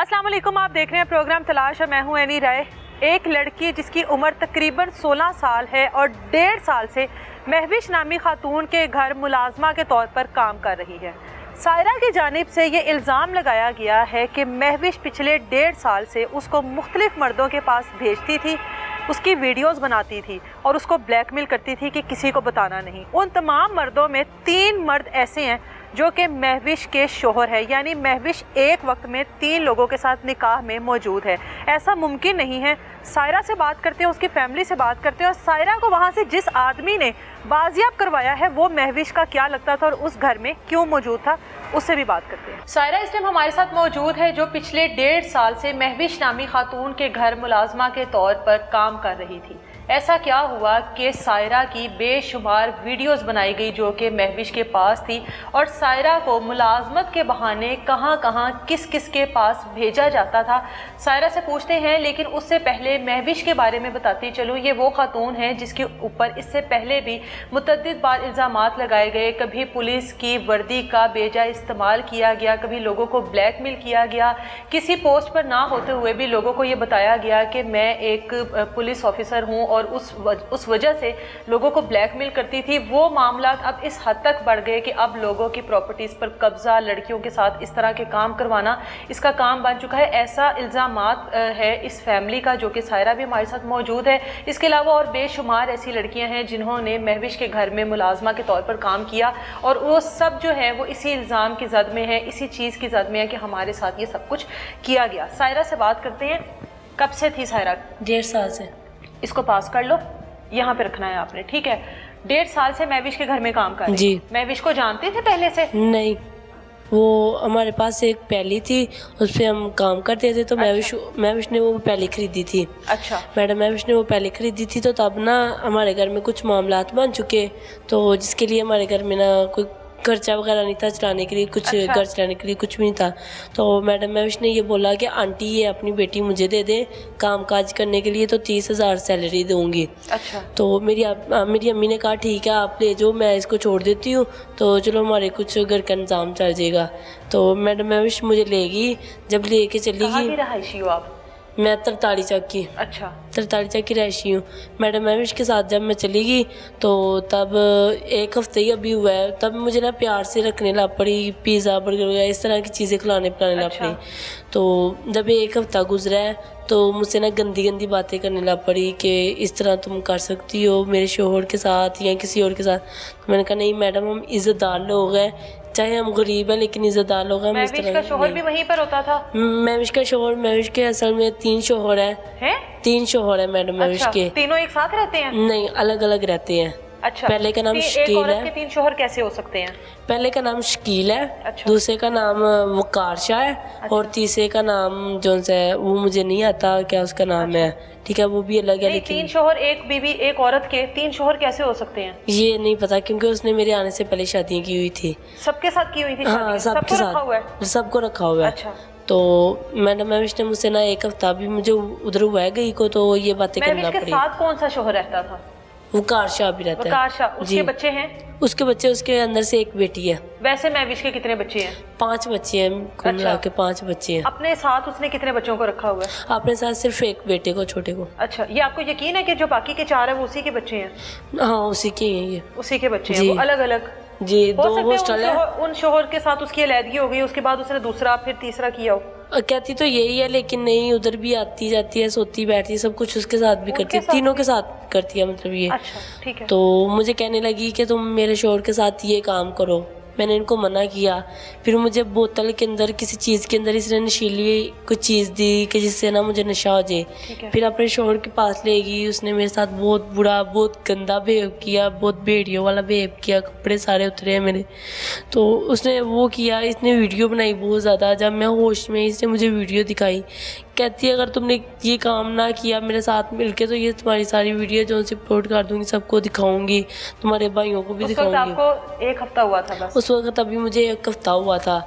अस्सलाम वालेकुम, आप देख रहे हैं प्रोग्राम तलाश और मैं हूं एनी राय। एक लड़की जिसकी उम्र तकरीबन 16 साल है और 1.5 साल से महविश नामी खातून के घर मुलाजमा के तौर पर काम कर रही है। सायरा की जानिब से ये इल्ज़ाम लगाया गया है कि महविश पिछले 1.5 साल से उसको मुख्तलिफ मर्दों के पास भेजती थी, उसकी वीडियोस बनाती थी और उसको ब्लैकमेल करती थी कि किसी को बताना नहीं। उन तमाम मर्दों में 3 मर्द ऐसे हैं जो कि महविश के शोहर है, यानी महविश एक वक्त में 3 लोगों के साथ निकाह में मौजूद है। ऐसा मुमकिन नहीं है। सायरा से बात करते हैं, उसकी फैमिली से बात करते हैं और सायरा को वहाँ से जिस आदमी ने बाजियाब करवाया है वो महविश का क्या लगता था और उस घर में क्यों मौजूद था, उससे भी बात करते हैं। सायरा इस टाइम हमारे साथ मौजूद है जो पिछले 1.5 साल से महविश नामी खातून के घर मुलाजमा के तौर पर काम कर रही थी। ऐसा क्या हुआ कि सायरा की बेशुमार वीडियोस बनाई गई जो कि महविश के पास थी और सायरा को मुलाजमत के बहाने कहां कहां किस किस के पास भेजा जाता था। सायरा से पूछते हैं, लेकिन उससे पहले महविश के बारे में बताती चलूँ। ये वो खातून है जिसके ऊपर इससे पहले भी मुतअद्दिद बार इल्ज़ामात लगाए गए। कभी पुलिस की वर्दी का बेजा इस्तेमाल किया गया, कभी लोगों को ब्लैकमेल किया गया, किसी पोस्ट पर ना होते हुए भी लोगों को ये बताया गया कि मैं एक पुलिस ऑफिसर हूँ और उस वजह से लोगों को ब्लैकमेल करती थी। वो मामला अब इस हद तक बढ़ गए कि अब लोगों की प्रॉपर्टीज़ पर कब्जा, लड़कियों के साथ इस तरह के काम करवाना इसका काम बन चुका है। ऐसा इल्ज़ामात है इस फैमिली का, जो कि सायरा भी हमारे साथ मौजूद है। इसके अलावा और बेशुमार ऐसी लड़कियां हैं जिन्होंने महविश के घर में मुलाजमा के तौर पर काम किया और वो सब जो है वो इसी इल्ज़ाम की जद में है, इसी चीज़ की जद में है कि हमारे साथ ये सब कुछ किया गया। सायरा से बात करते हैं। कब से थी सायरा? 1.5 साल से। इसको पास कर लो, यहाँ पे रखना है आपने, ठीक है। 1.5 साल से महविश के घर में काम कर रही। जी। महविश को जानते थे पहले से? नहीं, वो हमारे पास एक पहली थी, उस पर हम काम करते थे। तो महविश ने वो पहले खरीदी थी। अच्छा। मैडम महविश ने वो पहले खरीदी थी, तो तब ना हमारे घर में कुछ मामलात बन चुके, तो जिसके लिए हमारे घर में ना कोई खर्चा वगैरह नहीं था चलाने के लिए, कुछ अच्छा। घर चलाने के लिए कुछ भी नहीं था। तो मैडम महविश ने ये बोला कि आंटी ये अपनी बेटी मुझे दे दे काम काज करने के लिए, तो 30,000 सैलरी दूंगी। अच्छा। तो मेरी अम्मी ने कहा ठीक है आप ले जाओ, मैं इसको छोड़ देती हूँ, तो चलो हमारे कुछ घर का इंतजाम चल जाएगा। तो मैडम महविश मुझे लेगी, जब लेके चली कहाँ गई। की रहायशी हो आप? मैं 43 चौक की। अच्छा। 43 चौक की रहायशी हूँ। मैडम महविश के साथ जब मैं चली गई तो तब 1 हफ्ते ही अभी हुआ है, तब मुझे ना प्यार से रखने लग पड़ी, पिज़्ज़ा बर्गर वगैरह इस तरह की चीज़ें खिलाने पिलाने लग पड़ी। तो जब 1 हफ्ता गुजरा है तो मुझसे ना गंदी गंदी बातें करने लग पड़ी कि इस तरह तुम कर सकती हो मेरे शोहर के साथ या किसी और के साथ। तो मैंने कहा नहीं मैडम, हम इज़्ज़तदार लोग हैं, चाहे हम गरीब हैं लेकिन इज़्ज़तदार लोग हैं। महविश का शोहर भी वहीं पर होता था? महविश का शोहर, महविश के असल में 3 शोहर हैं। 3 शोहर है मैडम महविश के। तीनों एक साथ रहते हैं? नहीं, अलग अलग रहते हैं। अच्छा। पहले का नाम शकील एक औरत है। के 3 शोहर कैसे हो सकते हैं? पहले का नाम शकील है। अच्छा। दूसरे का नाम वकार शाह है। अच्छा। और तीसरे का नाम जो है वो मुझे नहीं आता क्या उसका नाम है, ठीक है, वो भी अलग है। लेकिन 3 शोहर, एक बीवी, एक औरत के 3 शोहर कैसे हो सकते हैं? ये नहीं पता, क्योंकि उसने मेरे आने से पहले शादियाँ की हुई थी। सबके साथ की हुई थी? हाँ, सबके रखा हुआ है? साथ, सबको रखा हुआ है। अच्छा। तो मैडम महविश ने मुझसे ना 1 हफ्ता भी मुझे उधर हुआ है गई को, तो ये बातें करना महविश के पड़ी। साथ कौन सा शोहर रहता था? वकार शाह भी रहता है। वकार शाह। उसके बच्चे हैं? उसके बच्चे, उसके अंदर से एक बेटी है। वैसे महविश के कितने बच्चे हैं? 5 बच्चे हैं, कुल मिला के 5 बच्चे हैं। अपने साथ उसने कितने बच्चों को रखा हुआ है? अपने साथ सिर्फ एक बेटे को, छोटे को। अच्छा। ये आपको यकीन है कि जो बाकी के 4 है वो उसी के बच्चे हैं? हाँ, उसी के हैं ये। उसी के बच्चे हैं। वो अलग अलग? जी, 2 हॉस्टल है। उन शोहर के साथ उसकी अलहदगी हो गई, उसके बाद उसने दूसरा फिर तीसरा किया हो? कहती तो यही है, लेकिन नहीं, उधर भी आती जाती है, सोती बैठती, सब कुछ उसके साथ भी करती है, तीनों के साथ करती है, मतलब ये। अच्छा, ठीक है। तो मुझे कहने लगी कि तुम मेरे शोहर के साथ ये काम करो। मैंने इनको मना किया। फिर मुझे बोतल के अंदर, किसी चीज़ के अंदर इसने नशीली कुछ चीज़ दी कि जिससे ना मुझे नशा हो जाए। फिर अपने शोहर के पास ले गई, उसने मेरे साथ बहुत बुरा, बहुत गंदा बिहेव किया, बहुत भेड़ियों वाला बिहेव किया, कपड़े सारे उतरे हैं मेरे। तो उसने वो किया, इसने वीडियो बनाई बहुत ज़्यादा। जब मैं होश में, इसने मुझे वीडियो दिखाई, कहती है अगर तुमने ये काम ना किया मेरे साथ मिलके तो ये तुम्हारी सारी वीडियो जो से अपलोड कर दूंगी, सबको दिखाऊंगी, तुम्हारे भाइयों को भी दिखाऊंगी। आपको 1 हफ्ता हुआ था बस? उस वक्त अभी मुझे 1 हफ्ता हुआ था।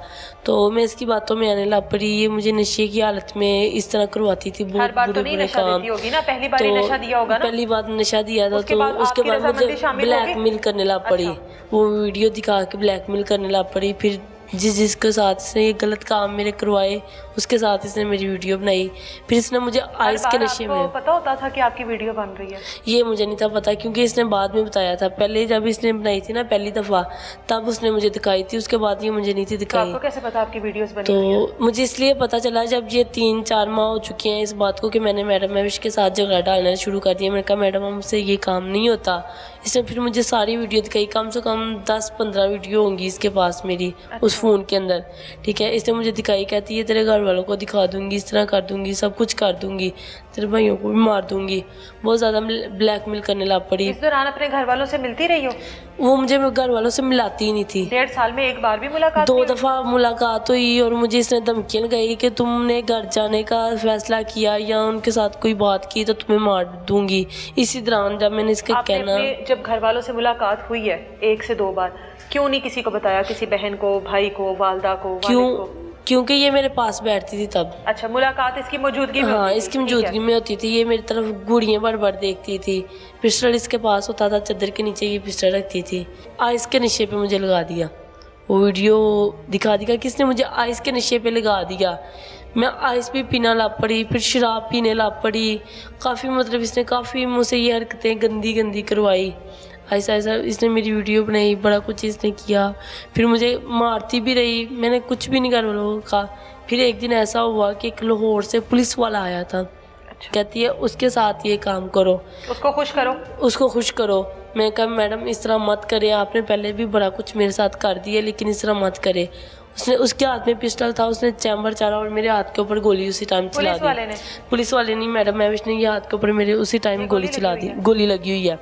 तो मैं इसकी बातों में आने लग पड़ी। ये मुझे नशे की हालत में इस तरह करवाती थी, बहुत बुरे बुरे काम। पहली बार नशा दिया होगा ना? पहली बार नशा दिया था। तो उसके बाद मुझे ब्लैकमेल करने लग पड़ी। वो वीडियो दिखा के ब्लैकमेल करने लग पड़ी। फिर जिसके साथ इसने ये गलत काम मेरे करवाए उसके साथ इसने मेरी वीडियो बनाई। फिर इसने मुझे आइस के नशे आपको में, पता होता था कि आपकी वीडियो बन रही है? ये मुझे नहीं था पता, क्योंकि इसने बाद में बताया था। पहले जब इसने बनाई थी ना पहली दफ़ा, तब उसने मुझे दिखाई थी, उसके बाद ये मुझे नहीं थी तो दिखाई। आपको कैसे पता आपकी वीडियोस बनी हुई हैं? तो मुझे इसलिए पता चला जब ये 3-4 माह हो चुके हैं इस बात को कि मैंने मैडम महविश के साथ झगड़ा डालना शुरू कर दिया। मैंने कहा मैडम हमसे ये काम नहीं होता। इसने फिर मुझे सारी वीडियो दिखाई, कम से कम 10-15 वीडियो होंगी इसके पास मेरी उस फ़ोन के अंदर, ठीक है। इसने मुझे दिखाई, कहती है तेरे घर वालों को दिखा दूँगी, इस तरह कर दूँगी, सब कुछ कर दूँगी, तेरे भाइयों को भी मार दूँगी। बहुत ज़्यादा ब्लैकमेल करने लग पड़ी। इस दौरान अपने घर वालों से मिलती रही हो? वो मुझे घर वालों से मिलाती ही नहीं थी। 1.5 साल में एक बार भी मुलाकात 2 नहीं हुई? दफ़ा मुलाकात हुई और मुझे इसने धमकियाँ लगाई कि तुमने घर जाने का फैसला किया या उनके साथ कोई बात की तो तुम्हें मार दूंगी। इसी दौरान जब मैंने इसका आपने कहना, अपने जब घर वालों से मुलाकात हुई है 1 से 2 बार, क्यों नहीं किसी को बताया? किसी बहन को, भाई को, वालदा को, वालिद क्यों? को? क्योंकि ये मेरे पास बैठती थी तब। अच्छा, मुलाकात इसकी मौजूदगी में हाँ, होती थी, इसकी ठीक है। मौजूदगी में होती थी। ये मेरी तरफ गुड़ियाँ भर भर देखती थी। पिस्टल इसके पास होता था, चादर के नीचे ये पिस्टल रखती थी। आइस के नशे पे मुझे लगा दिया। वो वीडियो दिखा किसने मुझे आइस के नशे पे लगा दिया। मैं आइस भी पीना ला पड़ी, फिर शराब पीने ला पड़ी। काफ़ी मतलब इसने काफ़ी मुझसे ये हरकतें गंदी गंदी करवाई। ऐसा ऐसा इसने मेरी वीडियो बनाई, बड़ा कुछ इसने किया। फिर मुझे मारती भी रही, मैंने कुछ भी नहीं कर कहा। फिर एक दिन ऐसा हुआ कि एक लाहौर से पुलिस वाला आया था। अच्छा। कहती है उसके साथ ये काम करो, उसको खुश करो। उसको खुश करो। मैं कहा मैडम इस तरह मत करे, आपने पहले भी बड़ा कुछ मेरे साथ कर दिया लेकिन इस तरह मत करे। उसने, उसके हाथ में पिस्टल था, उसने चैम्बर चला और मेरे हाथ के ऊपर गोली उसी टाइम चला दी। पुलिस वाले नहीं, मैडम महविश ने ये हाथ के ऊपर मेरे उसी टाइम गोली चला दी, गोली लगी हुई है।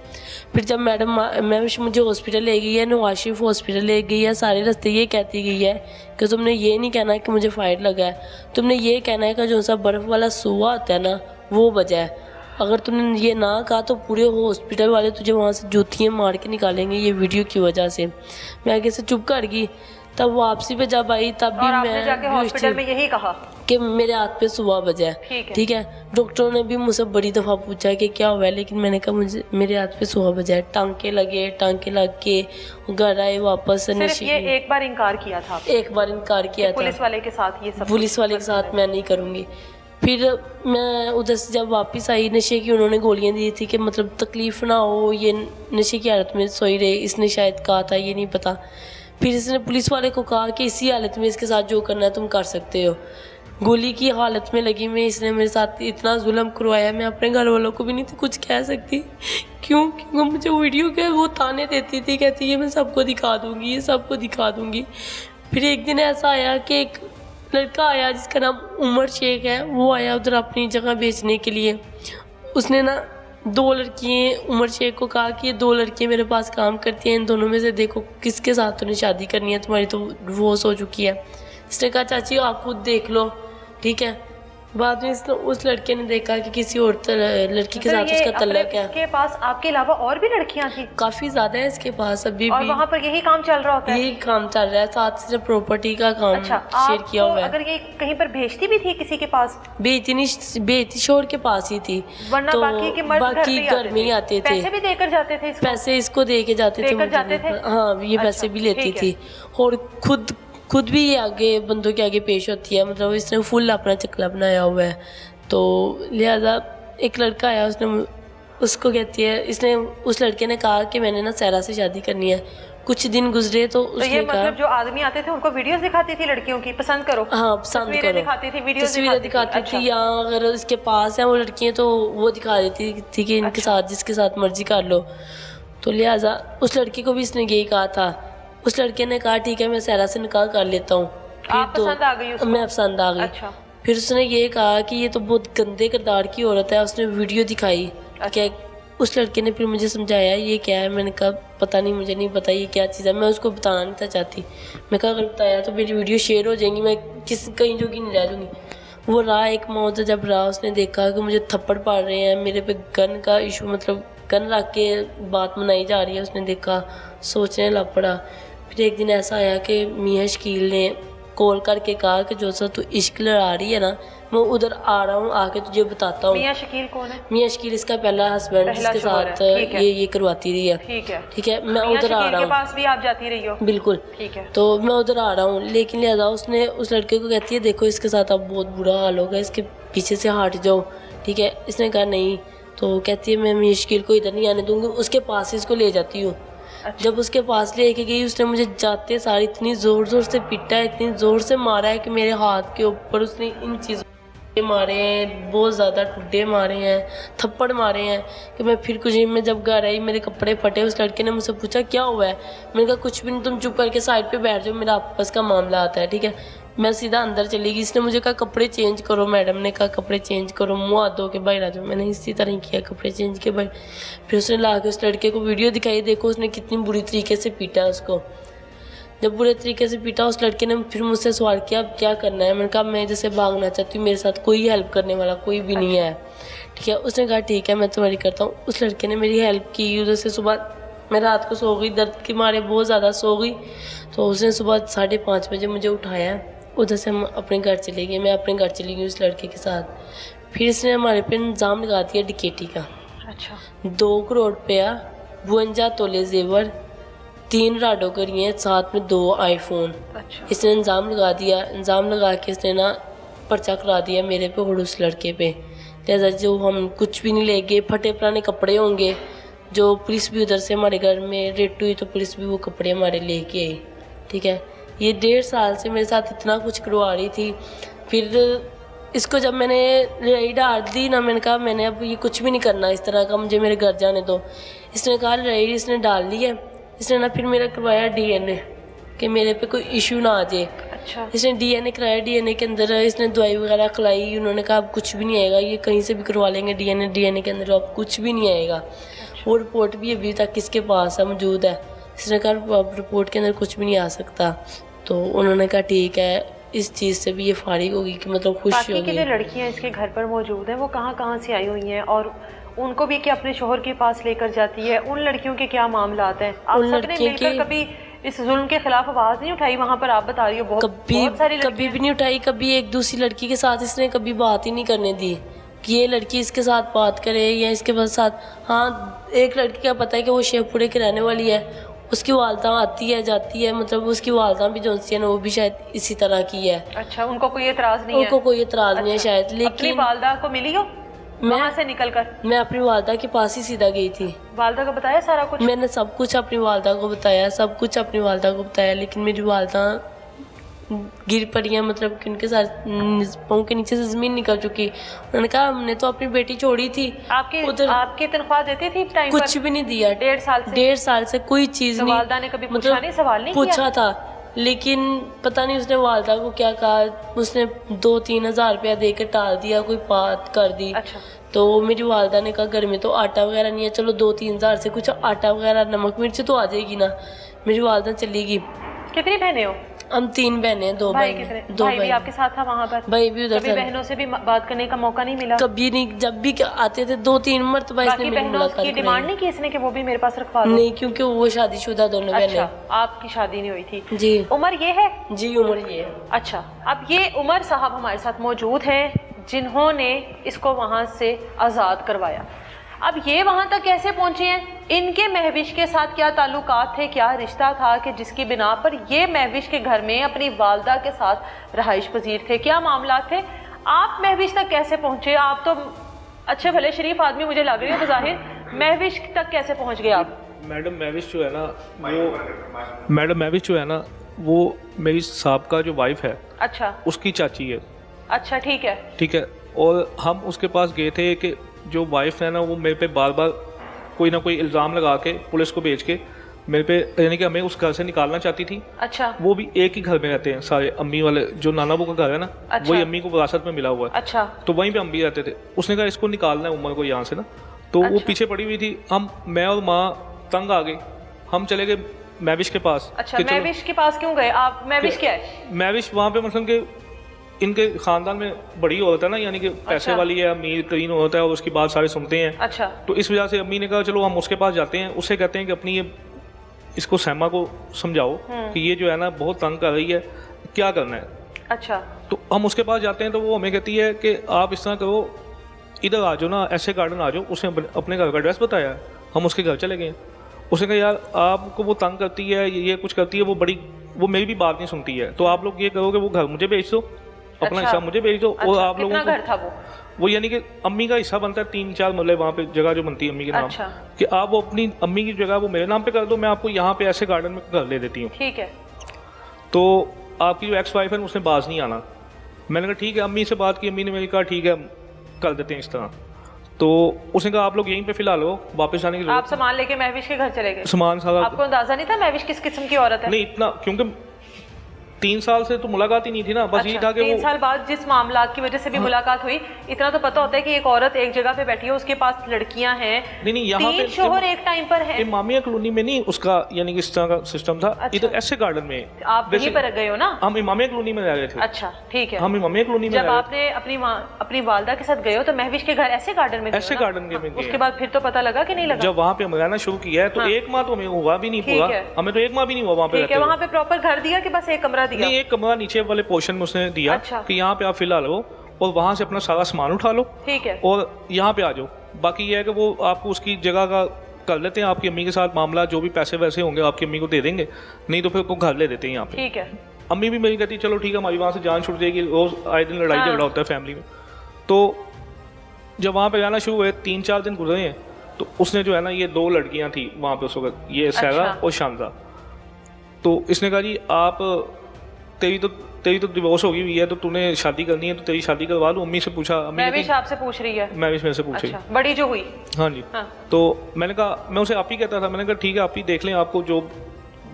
फिर जब मैडम महविश मुझे हॉस्पिटल ले गई है, नवाज शरीफ हॉस्पिटल ले गई है, सारे रास्ते ये कहती गई है कि तुमने ये नहीं कहना है कि मुझे फायर लगा है, तुमने ये कहना है कि जो सा बर्फ़ वाला सुआ होता है ना वो बजा है। अगर तुमने ये ना कहा तो पूरे हॉस्पिटल वाले तुझे वहाँ से जूतियाँ मार के निकालेंगे ये वीडियो की वजह से। मैं आगे से चुप कर गई। तब वापसी पे जब आई तब भी आपने जाके हॉस्पिटल में यही कहा कि मेरे हाथ पे सुबह बजा है, ठीक है। डॉक्टरों ने भी मुझसे बड़ी दफ़ा पूछा कि क्या हुआ है, लेकिन मैंने कहा मुझे मेरे हाथ पे सुबह बजा है। टांके लग के घर आए वापस। सिर्फ ये एक बार इनकार किया था? एक बार इनकार किया था। पुलिस वाले के साथ ये सब? पुलिस वाले के साथ मैं नहीं करूँगी। फिर मैं उधर से जब वापस आई, नशे की उन्होंने गोलियां दी थी कि मतलब तकलीफ़ ना हो, ये नशे की हालत में सोई रहे, इसने शायद कहा था, ये नहीं पता। फिर इसने पुलिस वाले को कहा कि इसी हालत में इसके साथ जो करना है तुम कर सकते हो। गोली की हालत में लगी में इसने मेरे साथ इतना जुल्म करवाया, मैं अपने घर वालों को भी नहीं थी कुछ कह सकती। क्योंकि मुझे वीडियो के वो ताने देती थी, कहती है मैं सबको दिखा दूँगी, ये सबको दिखा दूँगी। फिर एक दिन ऐसा आया कि एक लड़का आया जिसका नाम उमर शेख है, वो आया उधर अपनी जगह बेचने के लिए। उसने ना 2 लड़कियाँ उमर शेख को कहा कि ये 2 लड़कियाँ मेरे पास काम करती हैं, इन दोनों में से देखो किसके साथ तूने शादी करनी है, तुम्हारी तो डिवोर्स हो चुकी है। इसने कहा चाची आप खुद देख लो, ठीक है। बाद में उस लड़के ने देखा कि किसी और लड़की के साथ उसका तल्लक है। इसके पास आपके अलावा और भी लड़कियां थी? काफ़ी ज़्यादा है इसके पास अभी और भी। वहाँ पर यही काम चल रहा होता है? यही काम चल रहा है, साथ से प्रॉपर्टी का काम शेयर किया हुआ है। अगर ये कहीं पर भेजती भी थी किसी के पास? बेचती शोर के पास ही थी, वरना तो बाकी घर में ही आते थे। पैसे भी देकर जाते थे? पैसे इसको दे के जाते थे। हाँ, ये पैसे भी लेती थी और खुद भी ये आगे बंदों के आगे पेश होती है। मतलब इसने फुल अपना चकला बनाया हुआ है। तो लिहाजा एक लड़का आया, उसको कहती है, इसने उस लड़के ने कहा कि मैंने ना सहरा से शादी करनी है। कुछ दिन गुजरे तो उसने ये मतलब जो आदमी आते थे उनको वीडियोस दिखाती थी लड़कियों की, पसंद करो? हाँ, पसंद करो, तस्वीरें दिखाती थी। या अगर इसके पास है वो लड़कियाँ तो वो दिखा देती थी कि इनके साथ जिसके साथ मर्जी कर लो। तो लिहाजा उस लड़की को भी इसने यही कहा था। उस लड़के ने कहा ठीक है मैं सहरा से निकाह कर लेता हूँ। आप पसंद आ गई उसको? मैं पसंद आ गई। अच्छा। फिर उसने ये कहा कि ये तो बहुत गंदे किरदार की औरत है, उसने वीडियो दिखाई। क्या उस लड़के ने फिर मुझे समझाया ये क्या है, मैंने कहा पता नहीं, मुझे नहीं पता ये क्या चीज़ है। मैं उसको बताना नहीं था चाहती, मैं कहा अगर बताया तो मेरी वीडियो शेयर हो जाएंगी, मैं कहीं जोगी नहीं रह दूँगी। वो रहा एक मौत, जब रहा उसने देखा कि मुझे थप्पड़ पड़ रहे हैं, मेरे पे गन का इशू, मतलब गन रख के बात मनाई जा रही है। उसने देखा, सोचने लग पड़ा। फिर एक दिन ऐसा आया कि मियाँ शकील ने कॉल करके कहा कि जो सा तू इश्क लड़ा रही है ना, मैं उधर आ रहा हूँ, आके तुझे बताता हूँ। मियां शकील कौन है? मियां शकील इसका पहला हस्बैंड, जिसके साथ ये करवाती रही है। ठीक है, मैं उधर आ रहा हूँ। पास भी आप जाती रही हो? बिल्कुल। ठीक है, तो मैं उधर आ रहा हूँ, लेकिन लिहाजा उसने उस लड़के को कहती है देखो इसके साथ अब बहुत बुरा हाल होगा, इसके पीछे से हट जाओ। ठीक है, इसने कहा नहीं। तो कहती है मैं मियां शकील को इधर नहीं आने दूंगी, उसके पास ही इसको ले जाती हूँ। अच्छा। जब उसके पास लेके गई, उसने मुझे जाते सारी इतनी ज़ोर ज़ोर से पीटा है, इतनी ज़ोर से मारा है कि मेरे हाथ के ऊपर उसने इन चीज़ों मारे हैं, बहुत ज़्यादा ठुड्डे मारे हैं, थप्पड़ मारे हैं कि मैं फिर कुछ नहीं। मैं जब घर आई मेरे कपड़े फटे। उस लड़के ने मुझसे पूछा क्या हुआ है, मैंने कहा कुछ भी नहीं, तुम चुप करके साइड पे बैठ जाओ, मेरा आपस का मामला आता है। ठीक है, मैं सीधा अंदर चली गई। इसने मुझे कहा कपड़े चेंज करो, मैडम ने कहा कपड़े चेंज करो, मुँह हाथ धो के बाहर आ जाओ। मैंने इसी तरह ही किया, कपड़े चेंज के बाहर। फिर उसने ला के उस लड़के को वीडियो दिखाई, देखो उसने कितनी बुरी तरीके से पीटा है उसको। जब बुरे तरीके से पीटा, उस लड़के ने फिर मुझसे सवाल किया अब क्या करना है। मैंने कहा मैं जैसे भागना चाहती हूँ, मेरे साथ कोई हेल्प करने वाला कोई भी नहीं है। ठीक है, उसने कहा ठीक है मैं तुम्हारी करता हूँ। उस लड़के ने मेरी हेल्प की। उधर से सुबह मैं रात को सो गई, दर्द के मारे बहुत ज़्यादा सो गई। तो उसने सुबह 5:30 बजे मुझे उठाया। उधर से हम अपने घर चले गए, मैं अपने घर चली गई उस लड़के के साथ। फिर इसने हमारे पे इल्ज़ाम लगा दिया डकैती का। अच्छा। 2 करोड़ रुपया, 52 तोले जेवर, 3 राडो करी हैं, साथ में 2 आईफोन। अच्छा। इसने इल्ज़ाम लगा दिया। इल्ज़ाम लगा के इसने ना पर्चा करा दिया मेरे पे और उस लड़के पे। जैसा जो हम कुछ भी नहीं ले गए, फटे पुराने कपड़े होंगे, जो पुलिस भी उधर से हमारे घर में रेड हुई तो पुलिस भी वो कपड़े हमारे लेके आई। ठीक है, ये 1.5 साल से मेरे साथ इतना कुछ करवा रही थी। फिर इसको जब मैंने लड़ाई डाल दी ना, मैंने कहा मैंने अब ये कुछ भी नहीं करना इस तरह का, मुझे मेरे घर जाने दो। इसने कहा लड़ाई इसने डाल ली है। इसने ना फिर मेरा करवाया DNA कि मेरे पे कोई इशू ना आ जाए। अच्छा। इसने DNA कराया। DNA के अंदर इसने दवाई वगैरह खिलाई। उन्होंने कहा अब कुछ भी नहीं आएगा, ये कहीं से भी करवा लेंगे DNA के अंदर अब कुछ भी नहीं आएगा। वो रिपोर्ट भी अभी तक किसके पास है, मौजूद है। इसने कहा अब रिपोर्ट के अंदर कुछ भी नहीं आ सकता। तो उन्होंने कहा ठीक है, इस चीज़ से भी ये फारिग होगी कि मतलब खुश होगी। बाकी की जो लड़कियां इसके घर पर मौजूद हैं वो कहाँ से आई हुई हैं और उनको भी क्या अपने शोहर के पास लेकर जाती है? उन लड़कियों के क्या मामलात हैं? आप सबने मिलकर कभी इस जुल्म के खिलाफ आवाज नहीं उठाई? वहाँ पर आप बता रही हो बहुत सारी कभी भी नहीं उठाई। कभी एक दूसरी लड़की के साथ इसने कभी बात ही नहीं करने दी कि ये लड़की इसके साथ बात करे या इसके साथ। हाँ, एक लड़की का पता है कि वो शेखपुरे की रहने वाली है, उसकी वालदा आती है जाती है, मतलब उसकी वालदा भी जो है ना वो भी शायद इसी तरह की है। अच्छा, उनको कोई एतराज़ नहीं है? उनको कोई एतराज़ नहीं है शायद। लेकिन अपनी वालदा को मिली हो वहाँ से निकलकर? मैं अपनी वालदा के पास ही सीधा गई थी। वालदा को बताया सारा कुछ? मैंने सब कुछ अपनी वालदा को बताया, सब कुछ अपनी वालदा को बताया। लेकिन मेरी वालदा गिर पड़ी है, मतलब कि उनके साथ पाँव के नीचे से ज़मीन निकल चुकी। उन्होंने कहा हमने तो अपनी बेटी छोड़ी थी। आपकी तनख्वाह देती थी टाइम पर? कुछ भी नहीं दिया 1.5 साल से कोई चीज़ नहीं। वालदा ने कभी पूछा नहीं, सवाल नहीं किया? पूछा था, लेकिन पता नहीं उसने वालदा को क्या कहा। उसने 2-3 हज़ार रुपया दे के टाल दिया, कोई बात कर दी। अच्छा। तो मेरी वालदा ने कहा घर में तो आटा वगैरह नहीं है, चलो 2-3 हज़ार से कुछ आटा वगैरह नमक मिर्च तो आ जाएगी ना। मेरी वालदा चली गई। कितनी बहनें हो? हम 3 बहनें, 2 भाई। भाई भी आपके साथ था वहाँ पर? भाई भी उधर। कभी बहनों से भी बात करने का मौका नहीं मिला? कभी नहीं, जब भी आते थे 2-3 मरतबा इसने मेरी मुलाकात की। डिमांड नहीं की इसने कि वो भी मेरे पास रखवा दो? नहीं, क्योंकि वो शादीशुदा दोनों बहनें। अच्छा, आपकी शादी नहीं हुई थी? जी। उम्र ये है? जी, उम्र ये है। अच्छा, अब ये उमर साहब हमारे साथ मौजूद हैं जिन्होंने इसको वहाँ से आज़ाद करवाया। अब ये वहाँ तक कैसे पहुँचे हैं? इनके महविश के साथ क्या ताल्लुकात थे, क्या रिश्ता था कि जिसकी बिना पर ये महविश के घर में अपनी वालदा के साथ रहाइश पजीर थे? क्या मामला थे? आप महविश तक कैसे पहुँचे? आप तो अच्छे भले शरीफ आदमी मुझे लग रही हो बज़ाहिर, महविश तक कैसे पहुँच गए आप? मैडम महविश जो है ना वो मेरी साहब जो वाइफ है, अच्छा, उसकी चाची है। अच्छा, ठीक है। और हम उसके पास गए थे कि जो वाइफ है ना वो मेरे पे बार बार कोई ना कोई इल्ज़ाम लगा के पुलिस को भेज के मेरे पे, यानी कि हमें उस घर से निकालना चाहती थी। अच्छा। वो भी एक ही घर में रहते हैं सारे, अम्मी वाले जो नाना बू का घर है ना। अच्छा। वही अम्मी को विरासत में मिला हुआ है। अच्छा। तो वहीं पे हम भी रहते थे। उसने कहा इसको निकालना है उमर को यहाँ से ना, तो वो पीछे पड़ी हुई थी। मैं और माँ तंग आ गए, हम चले गए महविश के पास। अच्छा, महविश के पास क्यों गए आप? महविश क्या है? महविश वहाँ पे मतलब कि इनके खानदान में बड़ी औरत है ना, यानी कि पैसे वाली है, अमीर तरीन होता है और उसकी बात सारे सुनते हैं। अच्छा। तो इस वजह से अम्मी ने कहा चलो हम उसके पास जाते हैं, उससे कहते हैं कि अपनी ये इसको सहमा को समझाओ कि ये जो है ना बहुत तंग कर रही है, क्या करना है। अच्छा। तो हम उसके पास जाते हैं तो वो हमें कहती है कि आप इस तरह करो, इधर आ जाओ ना, ऐसे गार्डन आ जाओ। उसने अपने घर का एड्रेस बताया, हम उसके घर चले गए। उसने कहा यार आपको वो तंग करती है, ये कुछ करती है, वो मेरी भी बात नहीं सुनती है, तो आप लोग ये करो कि वो घर मुझे भेज दो, अपना हिस्सा मुझे भेज दो। और आप लोगों को घर था वो यानी कि अम्मी का हिस्सा बनता है 3-4 मतलब वहाँ पे जगह जो बनती है अम्मी के नाम, कि आप वो अपनी अम्मी की जगह वो मेरे नाम पे कर दो, मैं आपको यहाँ पे ऐसे गार्डन में घर ले देती हूँ। ठीक है। तो आपकी जो एक्स वाइफ है उसने बाज नहीं आना। मैंने कहा ठीक है, अम्मी से बात की, अम्मी ने मेरी कहा ठीक है कर देते हैं इस तरह। तो उसने कहा आप लोग यहीं पे फिलहाल हो, वापस जाने की जरूरत। आप सामान लेके महविश के घर चले गए? सामान सारा। आपको अंदाजा नहीं था महविश किस किस्म की औरत है? नहीं इतना, क्योंकि 3 साल से तो मुलाकात ही नहीं थी ना, बस ये था कि 3 साल बाद जिस मामला की वजह से भी मुलाकात हुई, इतना तो पता होता है कि एक औरत एक जगह पे बैठी है, उसके पास लड़कियां हैं, नहीं यहाँ पे शोहर एक टाइम पर है। इमामिया कॉलोनी में नहीं उसका यानी कि इस तरह का सिस्टम था। इधर ऐसे गार्डन में आप यहीं पर गए हो ना? हम इमामिया कॉलोनी में रह रहे थे। अच्छा ठीक है। हम इमामिया कॉलोनी में जब आपने अपनी वालदा के साथ गए हो तो महविश के घर ऐसे गार्डन में, ऐसे गार्डन के में गए। उसके बाद फिर तो पता लगा कि नहीं लगा? जब वहाँ पे हम रहना शुरू किया है तो 1 माह तो हमें हुआ भी नहीं पूरा, हमें तो 1 माह भी नहीं हुआ वहाँ पे। वहाँ पे प्रॉपर घर दिया कि बस एक कमरा दिया? नहीं, एक कमरा नीचे वाले पोर्शन में उसने दिया। अच्छा। कि यहाँ पे आप फिलहाल हो और वहाँ से अपना सारा सामान उठा लो, ठीक है, और यहाँ पे आ जाओ। बाकी ये है कि वो आपको उसकी जगह का कर लेते हैं, आपकी अम्मी के साथ मामला जो भी पैसे वैसे होंगे आपकी अम्मी को दे देंगे, नहीं तो फिर उसको घर ले देते हैं यहाँ पे। ठीक है। अम्मी भी मेरी कहती चलो ठीक है, हमारी वहाँ से जान छूट जाएगी, रोज आए दिन लड़ाई झगड़ा होता है फैमिली में। तो जब वहाँ पे जाना शुरू हुए 3-4 दिन गुजरे हैं, तो उसने जो है ना ये 2 लड़कियाँ थी वहाँ पे उस वक्त, ये सहरा और शानजा। तो इसने कहा जी आप तेरी तो डिवोर्स होगी हुई है, तो तूने शादी करनी है तो तेरी शादी करवा लूँ। अम्मी से पूछा, मैं भी आपसे पूछ रही है? मैं भी मेरे से पूछ रही। अच्छा, बड़ी जो हुई? हाँ जी। हाँ। तो मैंने कहा, मैं उसे आप ही कहता था, मैंने कहा ठीक है आप ही देख लें, आपको जो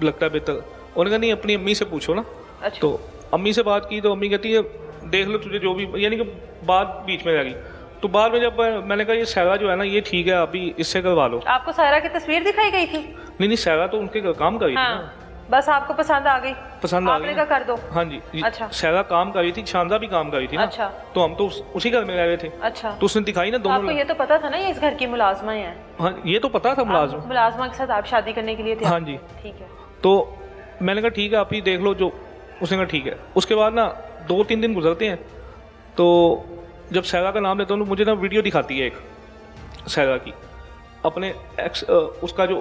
लगता है बेहतर। उन्होंने कहा नहीं अपनी अम्मी से पूछो ना। अच्छा। तो अम्मी से बात की तो अम्मी कहती है देख लो तुझे जो भी, यानी कि बात बीच में रह गई। तो बाद में जब मैंने कहा ये सहरा जो है ना ये ठीक है अभी इससे करवा लो। आपको सहरा की तस्वीर दिखाई गई थी? नहीं सहरा तो उनके काम कर रही थी ना। बस आपको पसंद आ गई? पसंद आ गई, कर दो। हाँ जी। अच्छा। सहरा काम कर रही थी, शानदा भी काम कर रही थी ना। अच्छा। तो हम तो उसी घर में रह रहे थे। अच्छा। तो उसने दिखाई ना दोनों। आपको ये तो पता था ना ये इस घर की मुलाजमा है? हाँ ये तो पता था, मुलाजमा के साथ आप शादी करने के लिए थे? हाँ जी। ठीक है। तो मैंने कहा ठीक है आप ही देख लो जो। उसने कहा ठीक है। उसके बाद ना 2-3 दिन गुजरते हैं, तो जब सहरा का नाम लेता हूँ तो मुझे ना वीडियो दिखाती है एक सहरा की अपने एक्स उसका जो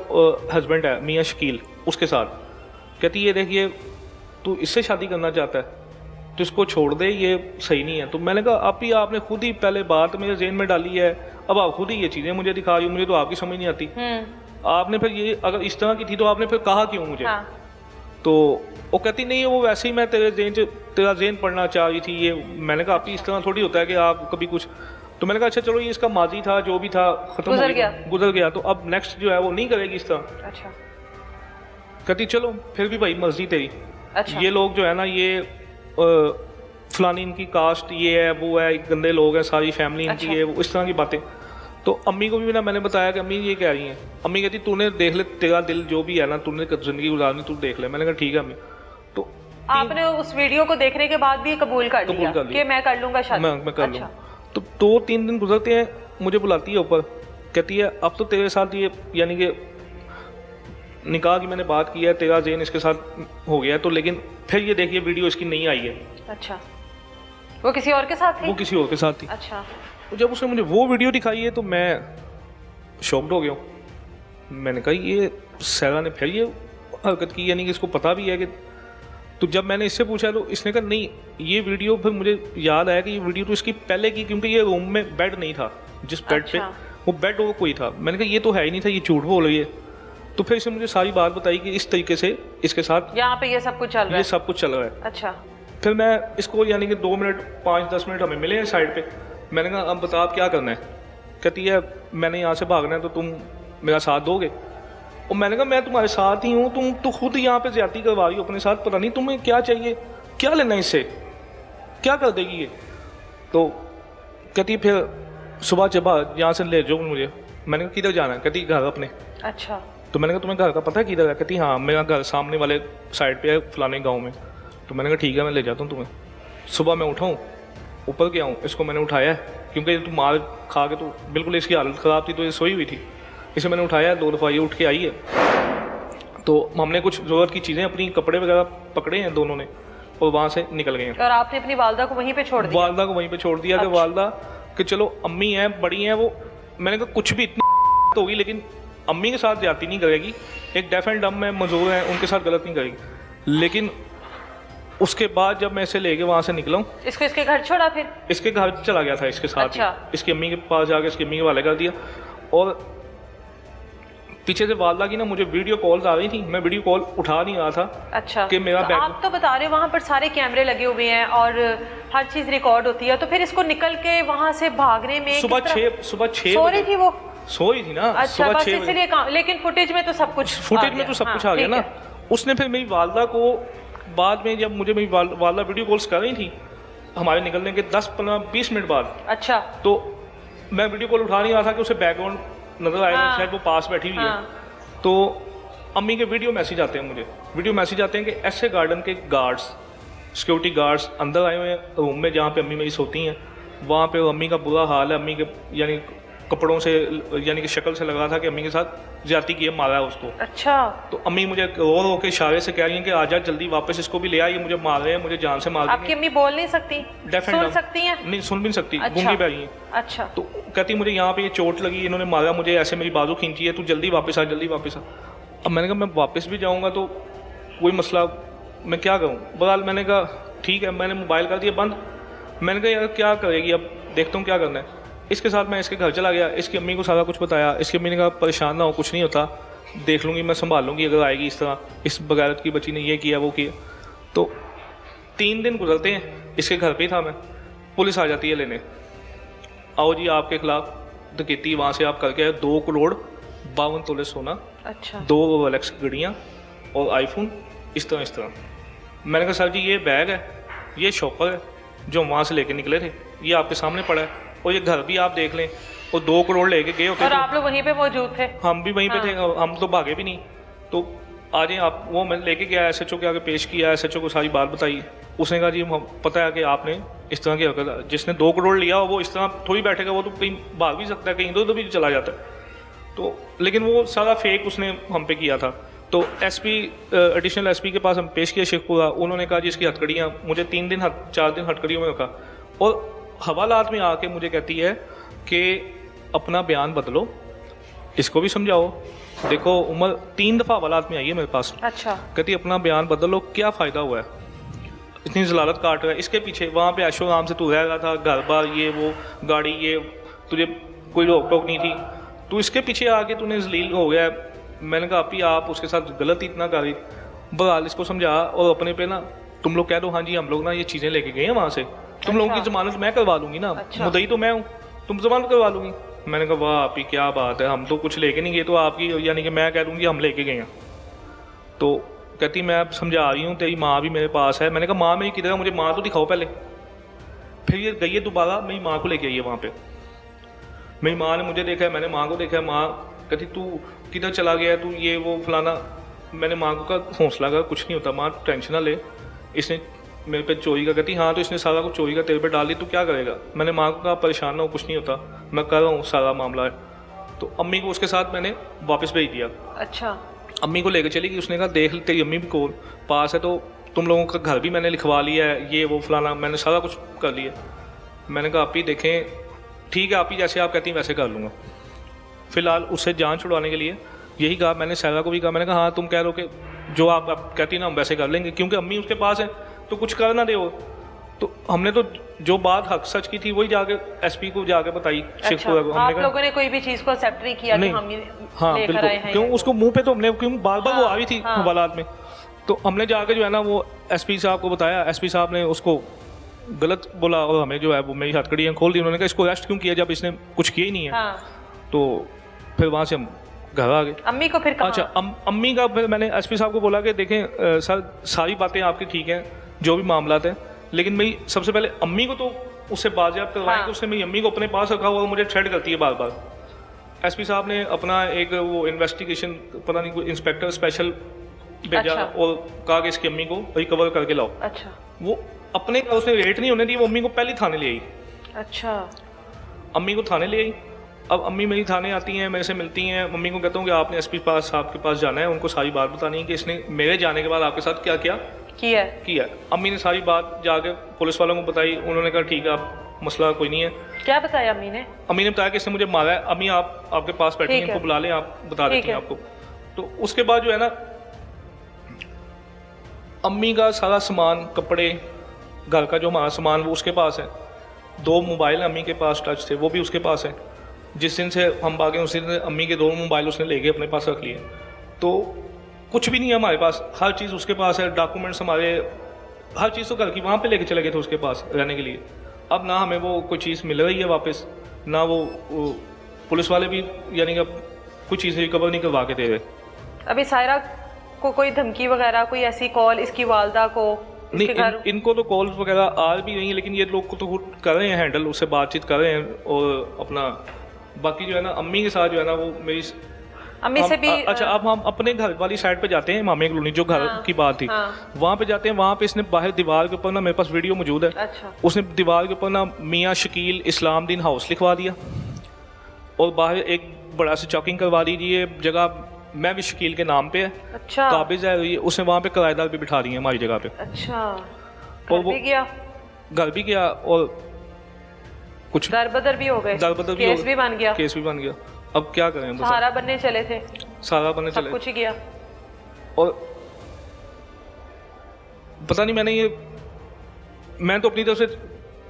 हस्बैंड है मियाँ शकील उसके साथ। कहती है देखिए तू इससे शादी करना चाहता है तो इसको छोड़ दे, ये सही नहीं है। तो मैंने कहा आपने खुद ही पहले बात मेरे जेहन में डाली है, अब आप खुद ही ये चीज़ें मुझे दिखा रही हो, मुझे तो आपकी समझ नहीं आती। आपने फिर ये अगर इस तरह की थी तो आपने फिर कहा क्यों मुझे? हाँ। तो वो कहती नहीं है वो वैसे ही मैं तेरा जेहन पढ़ना चाह रही थी ये। मैंने कहा आप ही इस तरह थोड़ी होता है कि आप कभी कुछ। तो मैंने कहा अच्छा चलो ये इसका माजी था जो भी था खत्म गुजर गया, तो अब नेक्स्ट जो है वो नहीं करेगी इस तरह। अच्छा। कहती चलो फिर भी भाई मर्जी तेरी। अच्छा। ये लोग जो है ना ये फलानी इनकी कास्ट ये है वो है, गंदे लोग हैं, सारी फैमिली इनकी है, वो इस तरह की बातें। तो अम्मी को भी ना मैंने बताया कि अम्मी ये कह रही हैं। अम्मी कहती तूने देख ले, तेरा दिल जो भी है ना, तूने जिंदगी गुजारनी तू देख ले। मैंने कहा ठीक है अम्मी। तो आपने उस वीडियो को देखने के बाद भी कबूल कर लिया कि मैं कर लूंगा शादी? मैं कर लूँगा। तो 2-3 दिन गुजरते हैं, मुझे बुलाती है ऊपर, कहती है अब तो तेरे साथ ये यानी कि निकाह की मैंने बात की है, तेरा जेन इसके साथ हो गया है, तो लेकिन फिर ये देखिए वीडियो इसकी नहीं आई है। अच्छा। वो किसी और के साथ थी? वो किसी और के साथ थी। अच्छा। तो जब उसने मुझे वो वीडियो दिखाई है तो मैं शॉक्ड हो गया हूँ। मैंने कहा ये सहरा ने फिर ये हरकत की, यानी कि इसको पता भी है कि। तो जब मैंने इससे पूछा तो इसने कहा नहीं ये वीडियो, फिर मुझे याद आया कि ये वीडियो तो इसकी पहले की, क्योंकि ये रूम में बेड नहीं था, जिस बेड पे वो बेड वो कोई था। मैंने कहा ये तो है ही नहीं था, ये झूठ बोल रही है। तो फिर इसने मुझे सारी बात बताई कि इस तरीके से इसके साथ यहाँ पे ये सब कुछ चल रहा है। ये सब कुछ चल रहा है। अच्छा। फिर मैं इसको यानी कि 2 मिनट 5-10 मिनट हमें मिले हैं साइड पे। मैंने कहा अब बता आप क्या करना है? कहती है मैंने यहाँ से भागना है तो तुम मेरा साथ दोगे? और मैंने कहा मैं तुम्हारे साथ ही हूँ, तुम तो खुद यहाँ पे ज्यादती करवा रही हो अपने साथ, पता नहीं तुम्हें क्या चाहिए, क्या लेना है इससे, क्या कर देगी ये? तो कहती फिर सुबह जब यहाँ से ले जाओ मुझे। मैंने कहा किधर जाना है? कहती घर अपने। अच्छा। तो मैंने कहा तुम्हें घर का पता है किधर है? कहती हाँ मेरा घर सामने वाले साइड पे है फलाने गाँव में। तो मैंने कहा ठीक है मैं ले जाता हूँ तुम्हें। सुबह मैं उठाऊँ ऊपर गया हूँ, इसको मैंने उठाया क्योंकि तो मार खा के तो बिल्कुल इसकी हालत ख़राब थी, तो ये सोई हुई थी। इसे मैंने उठाया 2 दफ़ा, ये उठ के आई है। तो हमने कुछ ज़रूरत की चीज़ें अपनी कपड़े वगैरह पकड़े हैं दोनों ने। और वहाँ से निकल गए हैं। और आपने अपनी वालदा को वहीं पे छोड़ दिया? वालदा को वहीं पे छोड़ दिया कि अच्छा। वालदा कि चलो अम्मी हैं, बड़ी हैं वो, मैंने कहा कुछ भी इतनी तो होगी लेकिन अम्मी के साथ ज्यादती नहीं करेगी, एक डेफ एंड डम है, मजदूर हैं, उनके साथ गलत नहीं करेगी। लेकिन उसके बाद जब मैं इसे लेके वहाँ से निकला हूँ, इसको इसके घर छोड़ा, फिर इसके घर चला गया था इसके साथ अच्छा। ही। इसकी अम्मी के पास जाके इसकी अम्मी के हवाले कर दिया। और पीछे से वालदा की ना मुझे वीडियो कॉल्स आ रही थी, मैं वीडियो कॉल उठा नहीं रहा था। अच्छा, कि मेरा तो बैग, आप तो बता रहे हो वहाँ पर सारे कैमरे लगे हुए हैं और हर चीज रिकॉर्ड होती है, तो फिर इसको निकल के वहाँ से भागने में सुबह किस तरह- 6 सो रही थी वो? सो रही थी ना। अच्छा, सुबह बस 6 बजे इसीलिए लेकिन फुटेज में तो सब कुछ फुटेज में तो सब कुछ आ गया ना। उसने फिर मेरी वालदा को बाद में, जब मुझे मेरी वालदा वीडियो कॉल्स कर रही थी हमारे निकलने के 10-15-20 मिनट बाद, अच्छा, तो मैं वीडियो कॉल उठा नहीं रहा था कि उसे बैकग्राउंड नजर आएगा, हाँ। शायद वो पास बैठी हुई है। तो अम्मी के वीडियो मैसेज आते हैं, मुझे वीडियो मैसेज आते हैं कि ऐसे गार्डन के गार्ड्स, सिक्योरिटी गार्ड्स अंदर आए हुए हैं रूम में जहाँ पे अम्मी मेरी सोती हैं। वहाँ पे अम्मी का बुरा हाल है, अम्मी के यानी कपड़ों से, यानी कि शक्ल से लगा था कि अम्मी के साथ ज्यादती की है, मारा है उसको। अच्छा, तो अम्मी मुझे रो रो के इशारे से कह रही हैं कि आजा जल्दी वापस, इसको भी ले आई, मुझे मार रहे हैं, मुझे जान से मार आपकी देंगे। अम्मी बोल नहीं सकती? Definitely सुन सकती हैं? नहीं, सुन भी नहीं सकती, अच्छा। गूंगी बैठी हैं। अच्छा, तो कहती मुझे यहाँ पे ये चोट लगी, इन्होंने मारा मुझे, ऐसे मेरी बाजू खींची है, तू जल्दी वापस आ, जल्दी वापस आ। अब मैंने कहा मैं वापस भी जाऊँगा तो कोई मसला, मैं क्या करूँ। बहरहाल मैंने कहा ठीक है, मैंने मोबाइल कर दिया बंद। मैंने कहा यार क्या करेगी, अब देखता हूँ क्या करना है। इसके साथ मैं इसके घर चला गया, इसकी अम्मी को सारा कुछ बताया। इसकी अम्मी ने कहा परेशान ना हो, कुछ नहीं होता, देख लूँगी, मैं संभाल लूँगी अगर आएगी इस तरह, इस बगैरत की बच्ची ने ये किया वो किया। तो 3 दिन गुजरते हैं, इसके घर पे ही था मैं, पुलिस आ जाती है लेने, आओ जी आपके खिलाफ डकैती, वहाँ से आप करके आए 2,52 तोले सोना, अच्छा, 2 रोलेक्स की घड़ियाँ और आईफोन, इस तरह। मैंने कहा सर जी ये बैग है, ये शॉपर है जो वहाँ से लेके निकले थे, ये आपके सामने पड़ा है, और ये घर भी आप देख लें, और 2 करोड़ लेके गए होते और तो आप लोग वहीं पे मौजूद थे? हम भी वहीं पे थे, हम तो भागे भी नहीं। तो आ जाए आप, वो मैं लेके गया एसएचओ के आगे पेश किया, एसएचओ को सारी बात बताई। उसने कहा जी हम पता है कि आपने इस तरह की हरकत, जिसने 2 करोड़ लिया वो इस तरह थोड़ी बैठेगा, वो तो कहीं भाग भी सकता है, कहीं तो भी चला जाता है। तो लेकिन वो सारा फेक उसने हम पे किया था। तो एसपी, एडिशनल एसपी के पास हम पेश किया शेखपुरा, उन्होंने कहा जी इसकी हथकड़ियाँ, मुझे 4 दिन हथकड़ियों में रखा, और हवालात में आके मुझे कहती है कि अपना बयान बदलो, इसको भी समझाओ। देखो उम्र 3 दफ़ा हवालात में आई है मेरे पास। अच्छा, कहती अपना बयान बदलो, क्या फ़ायदा हुआ है, इतनी जलालत काट रहा है, इसके पीछे वहाँ पे ऐशो आराम से तू रह रहा था, घर बार ये वो गाड़ी ये, तुझे कोई रोक टोक नहीं थी, तू इसके पीछे आके तूने जलील हो गया है। मैंने कहा अभी आप उसके साथ गलत इतना कर रही, बहरहाल इसको समझा, और अपने पे ना तुम लोग कह दो हाँ जी हम लोग ना ये चीज़ें लेके गए हैं वहाँ से, तुम लोगों की जमानत मैं करवा दूंगी ना, मुद्दई तो मैं हूँ, तुम जमानत करवा लूँगी। मैंने कहा वाह आपकी क्या बात है, हम तो कुछ लेके नहीं गए, तो आपकी यानी कि मैं कह दूँगी हम लेके गए हैं। तो कहती मैं अब समझा रही हूँ, तेरी माँ भी मेरे पास है। मैंने कहा माँ मेरी किधर है, मुझे माँ तो दिखाओ पहले। फिर ये गई है दोबारा, मेरी माँ को लेके आई है वहाँ पे। मेरी माँ ने मुझे देखा है, मैंने माँ को देखा है। माँ कहती तू किधर चला गया, तू ये वो फलाना। मैंने माँ को कहा हौसला कर, कुछ नहीं होता माँ, टेंशन ना ले, इसने मेरे पे चोरी का। कहती हाँ तो इसने सारा कुछ चोरी का तेरे पे डाल दी, तू क्या करेगा। मैंने माँ को कहा परेशान ना हो, कुछ नहीं होता, मैं कर रहा हूँ सारा मामला है। तो अम्मी को उसके साथ मैंने वापस भेज दिया। अच्छा, अम्मी को लेकर चली गई, उसने कहा देख तेरी अम्मी भी को पास है, तो तुम लोगों का घर भी मैंने लिखवा लिया है, ये वो फलाना, मैंने सारा कुछ कर लिया। मैंने कहा आप ही देखें, ठीक है आप ही जैसे आप कहती हैं वैसे कर लूँगा। फ़िलहाल उससे जान छुड़वाने के लिए यही कहा मैंने, सहरा को भी कहा। मैंने कहा हाँ तुम कह रहे हो कि जो आप कहती ना हम वैसे कर लेंगे, क्योंकि अम्मी उसके पास है तो कुछ कर ना दे वो। तो हमने तो जो बात हक सच की थी वही जाके एसपी को जाके बताई, शेखपुरा को। आप लोगों ने कोई भी चीज़ को एक्सेप्ट नहीं किया कि हम हाँ लेकर आए बिल्कुल, हैं? क्यों उसको मुंह पे तो हमने, क्यों बार बार वो आ रही थी हवालात में, तो हमने जाके जो है ना वो एसपी साहब को बताया। एसपी साहब ने उसको गलत बोला और हमें जो है वो मेरी हथकड़ियाँ खोल दी। उन्होंने कहा इसको अरेस्ट क्यों किया जब इसने कुछ किया ही नहीं है। तो फिर वहाँ से हम घर आ गए। अम्मी को फिर अच्छा अम्मी का फिर मैंने एसपी साहब को बोला कि देखें सर सारी बातें आपकी ठीक हैं, जो भी मामलात हैं, लेकिन मेरी सबसे पहले अम्मी को तो उससे बाजियाब करवाएं कि उसने मेरी अम्मी को अपने पास रखा हुआ, मुझे थ्रेट करती है बार बार। एसपी साहब ने अपना एक वो इन्वेस्टिगेशन पता नहीं कोई इंस्पेक्टर स्पेशल भेजा और कहा कि इसकी अम्मी को रिकवर करके लाओ। अच्छा, वो अपने का उसने रेट नहीं होने दी, वो अम्मी को पहले थाने ले आई। अच्छा, अम्मी को थाने ले आई। अब अम्मी मेरी थाने आती हैं, मेरे से मिलती हैं। मम्मी को कहता हूँ कि आपने एसपी साहब के पास जाना है, उनको सारी बात बतानी है कि इसने मेरे जाने के बाद आपके साथ क्या किया, किया किया। अम्मी ने सारी बात जाके पुलिस वालों को बताई, उन्होंने कहा ठीक है आप मसला कोई नहीं है। क्या बताया अम्मी ने? अम्मी ने बताया कि इसने मुझे मारा है। अम्मी आप आपके पास बैठी हैं, इनको बुला लें, आप बता देती हैं आपको। तो उसके बाद जो है ना, अम्मी का सारा सामान, कपड़े, घर का जो हमारा सामान वो उसके पास है। 2 मोबाइल अम्मी के पास टच थे, वो भी उसके पास है। जिस दिन से हम भागे उस दिन से अम्मी के 2 मोबाइल उसने लेके अपने पास रख लिए। तो कुछ भी नहीं है हमारे पास, हर चीज़ उसके पास है। डॉक्यूमेंट्स हमारे, हर चीज़ तो घर की वहाँ पे लेके चले गए थे उसके पास रहने के लिए। अब ना हमें वो कोई चीज़ मिल रही है वापस, ना वो पुलिस वाले भी यानी कि कुछ चीज़ें रिकवर नहीं करवा के दे रहे। अभी सायरा को कोई धमकी वगैरह, कोई ऐसी कॉल इसकी वालदा को? नहीं, इनको तो कॉल्स वगैरह आ भी नहीं है, लेकिन ये लोग को तो खुद कर रहे हैं हैंडल, उससे बातचीत कर रहे हैं। और अपना बाकी जो है ना, अम्मी के साथ जो है ना, वो मेरी अम्मी से भी अच्छा, अब हम अपने घर वाली साइड पे जाते हैं, मामे कॉलोनी जो घर की बात थी, वहाँ पे जाते हैं। वहाँ पे इसने बाहर दीवार के ऊपर ना, मेरे पास वीडियो मौजूद है, अच्छा, उसने दीवार के ऊपर ना मियाँ शकील इस्लामुद्दीन हाउस लिखवा दिया और बाहर एक बड़ा सा चौकिंग करवा दीजिए, जगह मैं भी शकील के नाम पे है, अच्छा, काबिज है। उसने वहाँ पे किराएदार भी बिठा दिए हमारी जगह पे। अच्छा, और वो घर भी गया और कुछ दरबदर भी हो गए, दरबदर केस भी बन गया, केस भी बन गया। अब क्या करें, सहारा बनने चले थे, सहारा बनने चले, सब कुछ ही गया। और पता नहीं मैं तो अपनी तरफ से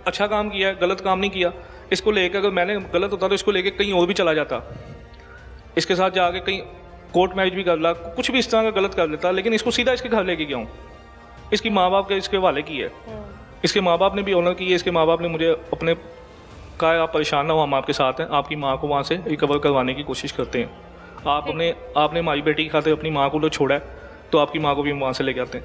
अच्छा काम किया है, गलत काम नहीं किया। इसको लेकर अगर मैंने गलत होता तो इसको लेकर कहीं और भी चला जाता, इसके साथ जाके कहीं कोर्ट मैरिज भी कर ला, कुछ भी इस तरह का गलत कर लेता। लेकिन इसको सीधा इसके घर लेके गया हूँ, इसकी माँ बाप के इसके हवाले की है। इसके माँ बाप ने भी ऑनर की है। इसके माँ बाप ने मुझे अपने कहा आप परेशान ना हो, हम आपके साथ हैं, आपकी माँ को वहाँ से रिकवर करवाने की कोशिश करते हैं। आपने हमारी बेटी की खातिर अपनी माँ को लो छोड़ा है, तो आपकी माँ को भी वहाँ से लेके आते हैं।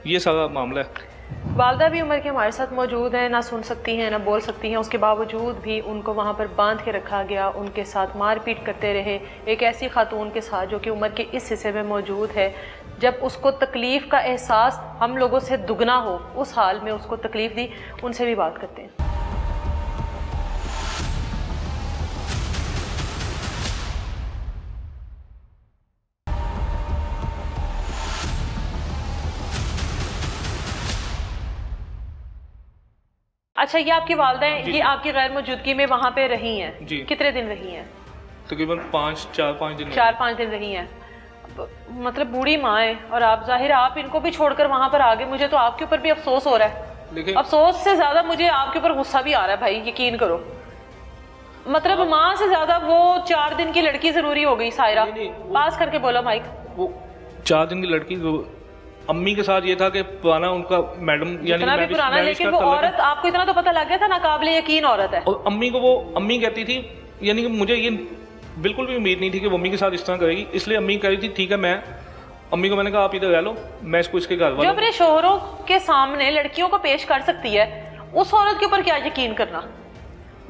ये सारा मामला है। वालदा भी उमर के हमारे साथ मौजूद हैं, ना सुन सकती हैं ना बोल सकती हैं, उसके बावजूद भी उनको वहाँ पर बांध के रखा गया, उनके साथ मारपीट करते रहे। एक ऐसी खातून के साथ जो कि उमर के इस हिस्से में मौजूद है, जब उसको तकलीफ़ का एहसास हम लोगों से दुगना हो, उस हाल में उसको तकलीफ़ दी। उनसे भी बात करते हैं। अच्छा, ये आपकी वालदा हैं, ये आपकी गैर मौजूदगी में वहाँ पे रही हैं जी। कितने दिन रही हैं? तकरीबन 4-5 दिन 4-5 दिन रही हैं। मतलब बूढ़ी माँ है और आप जाहिर आप इनको भी छोड़कर वहाँ पर आ गए। मुझे तो आपके ऊपर भी अफसोस हो रहा है। अफसोस से ज्यादा मुझे आपके ऊपर गुस्सा भी आ रहा है भाई, यकीन करो। मतलब माँ से ज्यादा वो 4 दिन की लड़की जरूरी हो गई। सायरा पास करके बोला माइक। वो 4 दिन की लड़की अम्मी के साथ ये था कि पुराना उनका मैडम यानी इतना भी पुराना, लेकिन वो औरत आपको इतना तो पता लग गया था ना, काबिले यकीन औरत है। और अम्मी को वो अम्मी कहती थी, यानी कि मुझे ये बिल्कुल भी उम्मीद नहीं थी कि वो अम्मी के साथ इस तरह करेगी। इसलिए अम्मी कह रही थी ठीक है, मैं अम्मी को मैंने कहा आप इधर रह लो, मैं इसको इसके घर वालों जो अपने शोहरों के सामने लड़कियों को पेश कर सकती है, उस औरत के ऊपर क्या यकीन करना।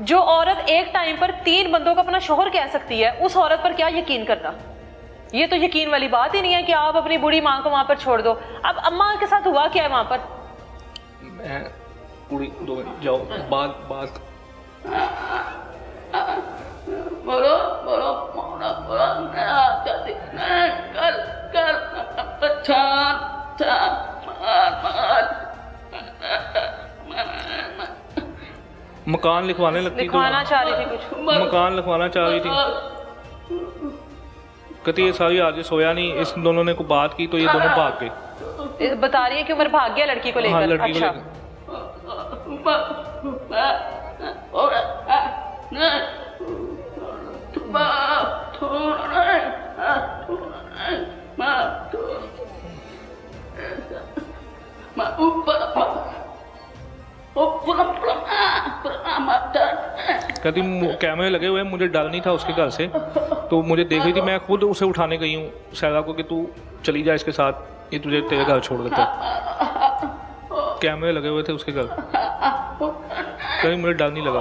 जो औरत एक टाइम पर 3 बंदों को अपना शोहर कह सकती है, उस औरत पर क्या यकीन करना। ये तो यकीन वाली बात ही नहीं है कि आप अपनी बूढ़ी माँ को वहां पर छोड़ दो। अब अम्मा के साथ हुआ क्या है वहां पर? मैं पूरी दो जाओ बात बोलो बोलो मकान लिखवाने लगती, लिखवाना चाह रही थी कुछ, मकान लिखवाना चाह रही थी। कहती ये सारी आज सोया नहीं, इस दोनों ने को बात की तो ये दोनों भाग गए। बता रही है कि उमर भाग गया लड़की को लेकर। हाँ, लड़की अच्छा। कहती कैमरे लगे हुए, मुझे डर नहीं था उसके घर से, तो मुझे देख रही थी। मैं खुद उसे उठाने गई हूँ सायरा को कि तू चली जा इसके साथ, ये तुझे तेरे घर छोड़ देता। कैमरे लगे हुए थे उसके घर, कहीं मुझे डर नहीं लगा।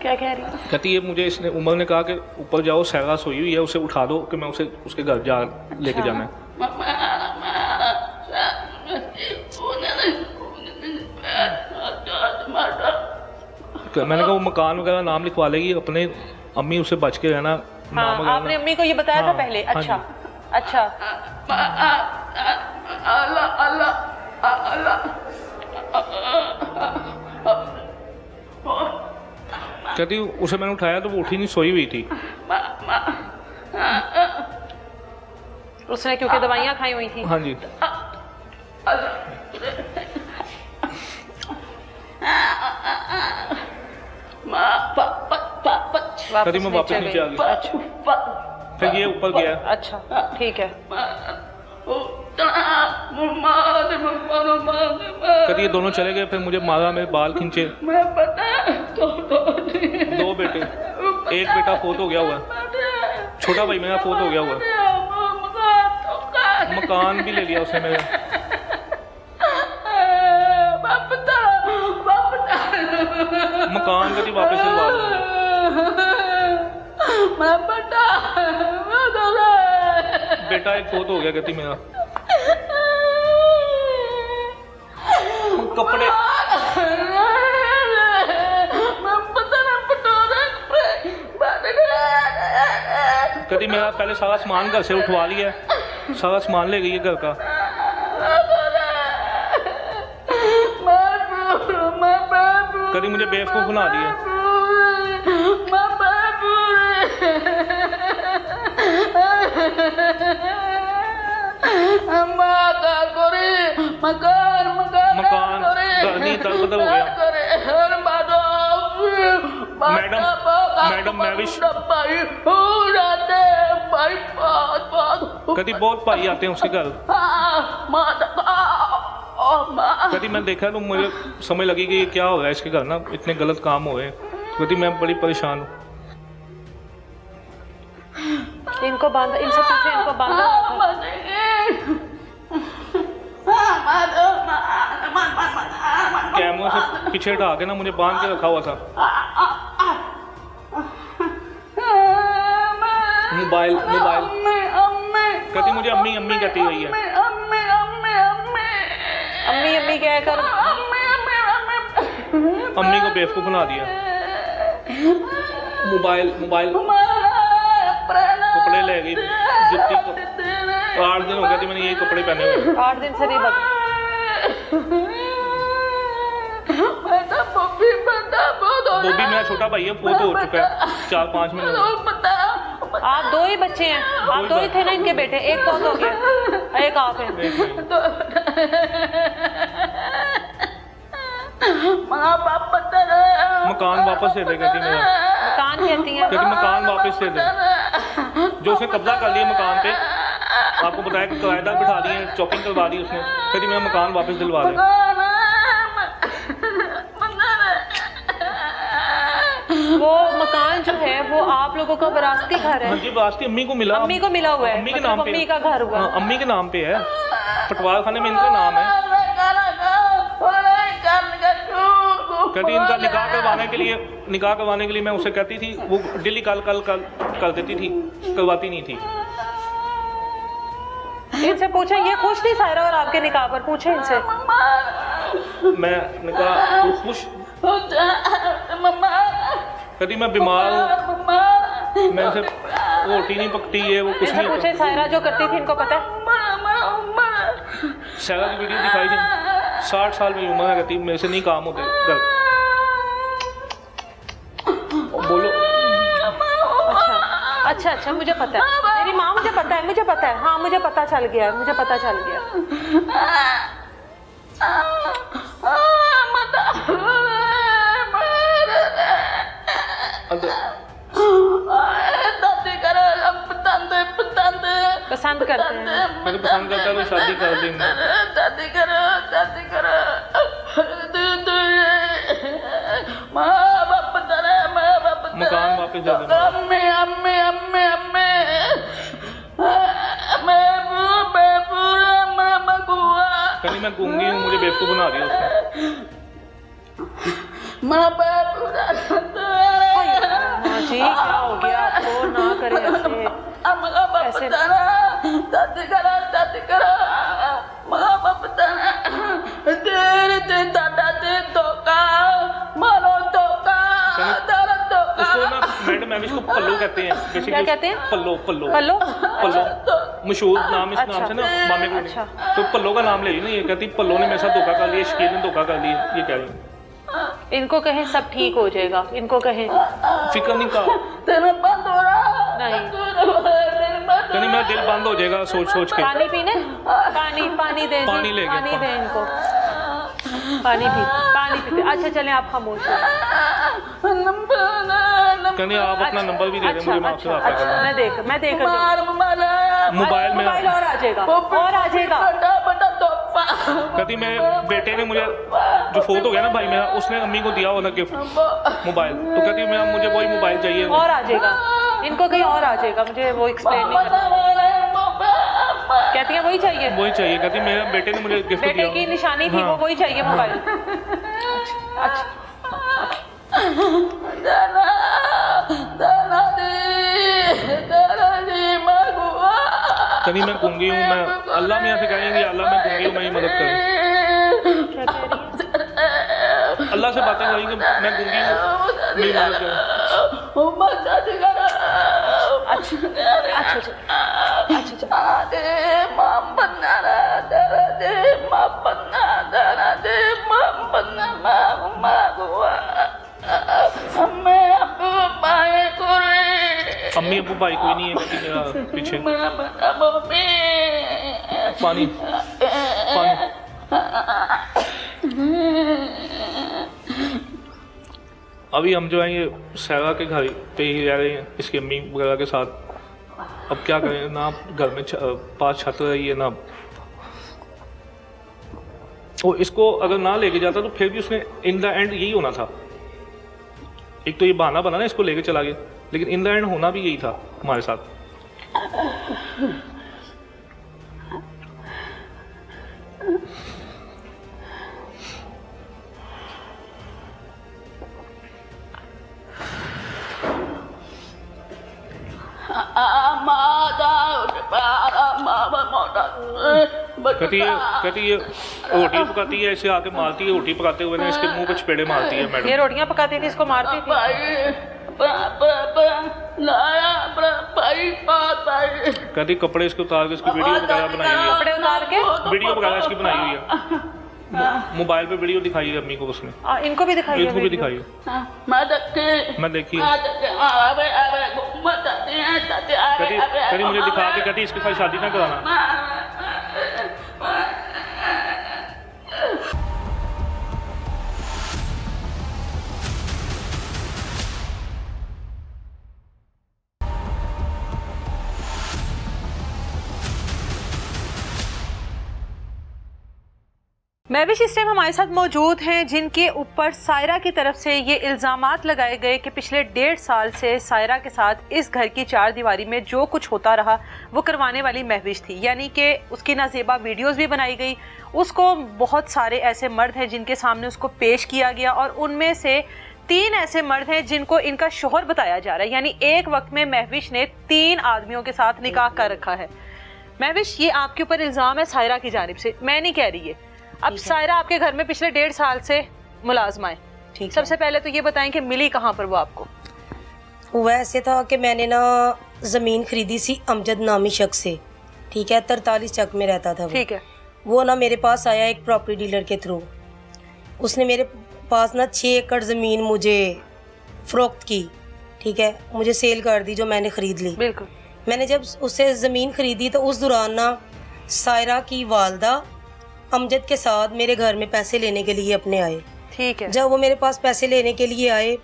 क्या कह रही? कहती ये मुझे इसने उमर ने कहा कि ऊपर जाओ, सायरा सोई हुई है, उसे उठा दो कि मैं उसे उसके घर जा लेके जाना है। मैंने कहा वो मकान वगैरह नाम लिखवा लेगी अपने, अम्मी उसे बच के रहना। हाँ, आपने अम्मी को ये बताया था पहले? अच्छा। अच्छा अल्लाह अल्लाह अल्लाह कहती उसे मैंने उठाया तो वो उठी नहीं, सोई हुई थी। उसने क्योंकि दवाइयाँ खाई हुई थी। हाँ जी। कहती मैं वापस नीचे आ गई। अच्छा फिर ये ऊपर गया। अच्छा ठीक है। कहती ये दोनों चले गए, फिर मुझे मारा, मेरे बाल खींचे। दो बेटे, एक बेटा फोत हो गया हुआ, छोटा भाई मेरा फोत हो गया हुआ, मकान भी ले लिया उसने मेरा। मकान कभी वापस दिलवा दूंगा। बेटा एक फोत हो गया कहती मेरा। कपड़े कहती मेरा पहले सारा सामान घर से उठवा लिया, सारा सामान ले गई है घर का। कहती मुझे बेवकूफ बना दिया। मकान घर नहीं था, बदल हो गया। मैडम मैविश कहती बहुत भाई आते हैं उसके घर। कहती मैं देखा तो मुझे समझ लगी कि ये क्या हो रहा है इसके घर ना, इतने गलत काम हो रहे हैं। कहती मैं बड़ी परेशान हूँ। इनको बांधा, इनसे पूछे इनको बांधा। कैमरों से पीछे हटा के ना मुझे बांध के रखा हुआ था। मोबाइल कहती मुझे अम्मी अम्मी कहती हुई है। अम्मी अम्मी कह कर अम्मी को बेवकूफ बना दिया। मोबाइल कपड़े ले गई, जुत्ती को 8 दिन हो गए थे मैंने यही कपड़े पहने हुए। 8 दिन से नहीं बदले। बॉबी मेरा छोटा भाई है, फोत हो चुका है 4-5 महीने। आप 2 ही बच्चे हैं, आप 2 ही थे ना इनके बेटे, एक फोत हो गया, एक आप है। मकान वापस दे दे कहती मेरा। मकान कहती है, कहती मकान वापस दे दे। जो उसने कब्जा कर लिया मकान पे, आपको बताया कि किराएदार बिठा दिए, चॉपिंग करवा दी उसने। कहती मेरा मकान वापस दिलवा दे। वो मकान जो है वो आप लोगों का विरासती घर है। हाँ जी, विरासती अम्मी को मिला। अम्मी को मिला हुआ है, अम्मी के मतलब नाम पे, अम्मी का घर हुआ। हाँ, अम्मी के नाम पे है। पटवार खाने में इनका नाम है। कहती इनका निकाह करवाने के लिए मैं उसे कहती थी, वो डेली कल कर देती थी, करवाती नहीं थी। इनसे पूछे, ये खुश थी सायरा और आपके निकाह पर? पूछे इनसे। मैं निकाह खुश। कहती मैं बीमार हूँ, मैं से रोटी नहीं पकती है, वो कुछ इनसे नहीं पूछे सायरा जो करती थी इनको पता है? सायरा की वीडियो दिखाई थी। 60 साल मेरी उम्र है, कहती मेरे से नहीं काम होते घर। बोलो। अच्छा मुझे पता है, मेरी माँ मुझे पता है, हाँ मुझे पता चल गया। पसंद करते हैं, मैंने पसंद करता है तो शादी कर देंगे। मकान वापस दे देना। कहनी मैं गूंगी हूँ, मुझे बेवकूफ बना दिया उसने। हाँ जी, क्या हो गया आपको? ना करे ऐसे। उसको ना मैडम मैविश को पल्लो कहते हैं। क्या कहते हैं? पल्लो। पल्लो? मशहूर नाम इस नाम से ना मामे को अच्छा। तो पल्लो का नाम ले ली ना, ये कहती पल्लो ने मेरे साथ धोखा कर लिया, शकील ने धोखा कर लिया, ये कह रही है। इनको कहें सब ठीक हो जाएगा, इनको कहें फिक्र नहीं का तेरा बंद हो रहा नहीं। कहनी मेरा दिल बंद हो जाएगा सोच सोच के। पानी पीने, पानी दे, पानी ले गए, पानी दे इनको, पानी पीते। अच्छा चलें आप खामोश हो। कहनी आप अपना नंबर भी दे दें मुझे, मैं आपसे बात अच्छा, करूंगा। मैं देख कर मोबाइल में मोबाइल और आ जाएगा, और आ जाएगा। कहती मेरे बेटे ने मुझे जो फोन हो गया ना भाई मेरा, उसने अम्मी को दिया वाला गिफ्ट मोबाइल, तो कहती मैं मुझे वही मोबाइल चाहिए। और आ जाएगा, इनको कहीं और आ जाएगा, मुझे वो एक्सप्लेन नहीं करना। कहती है वही चाहिए, वही चाहिए। कहती मेरे बेटे ने मुझे गिफ्ट बेटे दिया। की निशानी थी, वो वही चाहिए मोबाइल। अच्छा कहती मैं गूंगी हूँ, मैं अल्लाह मियाँ से कहेंगे अल्लाह मैं गूंगी हूँ, मेरी मदद करें। क्या कह रही है? अल्लाह से बातें करेंगे मैं गूंगी हूँ, मेरी मदद करें। अम्मी अबू भाई कोई नहीं है कहती मेरा पीछे। पानी पानी अभी हम जो है ये सहरा के घर पे ही रह रहे हैं इसकी अम्मी वगैरह के साथ। अब क्या करें ना, घर में पास छत रही है ना, और इसको अगर ना लेके जाता तो फिर भी उसने इन द एंड यही होना था। एक तो ये बहाना बना ना इसको लेके चला गया, लेकिन इन द एंड होना भी यही था हमारे साथ। कहती है रोटी पकाती है, इसे आके मारती है, रोटी पकाते हुए ना इसके मुंह पे चपेड़े मारती है मैडम। ये रोटियां पकाती थी, इसको मारती थी। कहती कपड़े इसके उतार के इसकी वीडियो वगैरह बनाई हुई है, कपड़े उतार के वीडियो वगैरह इसकी बनाई हुई है, मोबाइल पे वीडियो दिखाई है अम्मी को उसने। इनको भी दिखाई, इनको भी दिखाई है, मैं देखी। कहती मुझे दिखा के कहती इसके साथ शादी ना कराना। महविश इस टाइम हमारे साथ मौजूद हैं, जिनके ऊपर सायरा की तरफ से ये इल्ज़ामात लगाए गए कि पिछले 1.5 साल से सायरा के साथ इस घर की चार दीवारी में जो कुछ होता रहा वो करवाने वाली महविश थी। यानी कि उसकी नाज़ेबा वीडियोस भी बनाई गई, उसको बहुत सारे ऐसे मर्द हैं जिनके सामने उसको पेश किया गया, और उनमें से 3 ऐसे मर्द हैं जिनको इनका शोहर बताया जा रहा है। यानी एक वक्त में महविश ने 3 आदमियों के साथ निकाह कर रखा है। महविश, ये आपके ऊपर इल्ज़ाम है सायरा की जानिब से, मैं नहीं कह रही है। अब सायरा आपके घर में पिछले 1.5 साल से मुलाजमा है। ठीक, सबसे पहले तो ये बताएं कि मिली कहाँ पर वो आपको? हुआ ऐसे था कि मैंने ना ज़मीन खरीदी सी अमजद नामी शख्स से, ठीक है, 43 चक में रहता था। ठीक है। वो ना मेरे पास आया एक प्रॉपर्टी डीलर के थ्रू। उसने मेरे पास ना 6 एकड़ ज़मीन मुझे फ़रोख्त की, ठीक है, मुझे सेल कर दी जो मैंने ख़रीद ली। बिल्कुल। मैंने जब उससे ज़मीन ख़रीदी तो उस दौरान ना सायरा की वालदा अमजद के साथ मेरे घर में पैसे लेने के लिए अपने आए। ठीक है। जब वो मेरे पास पैसे लेने के लिए आए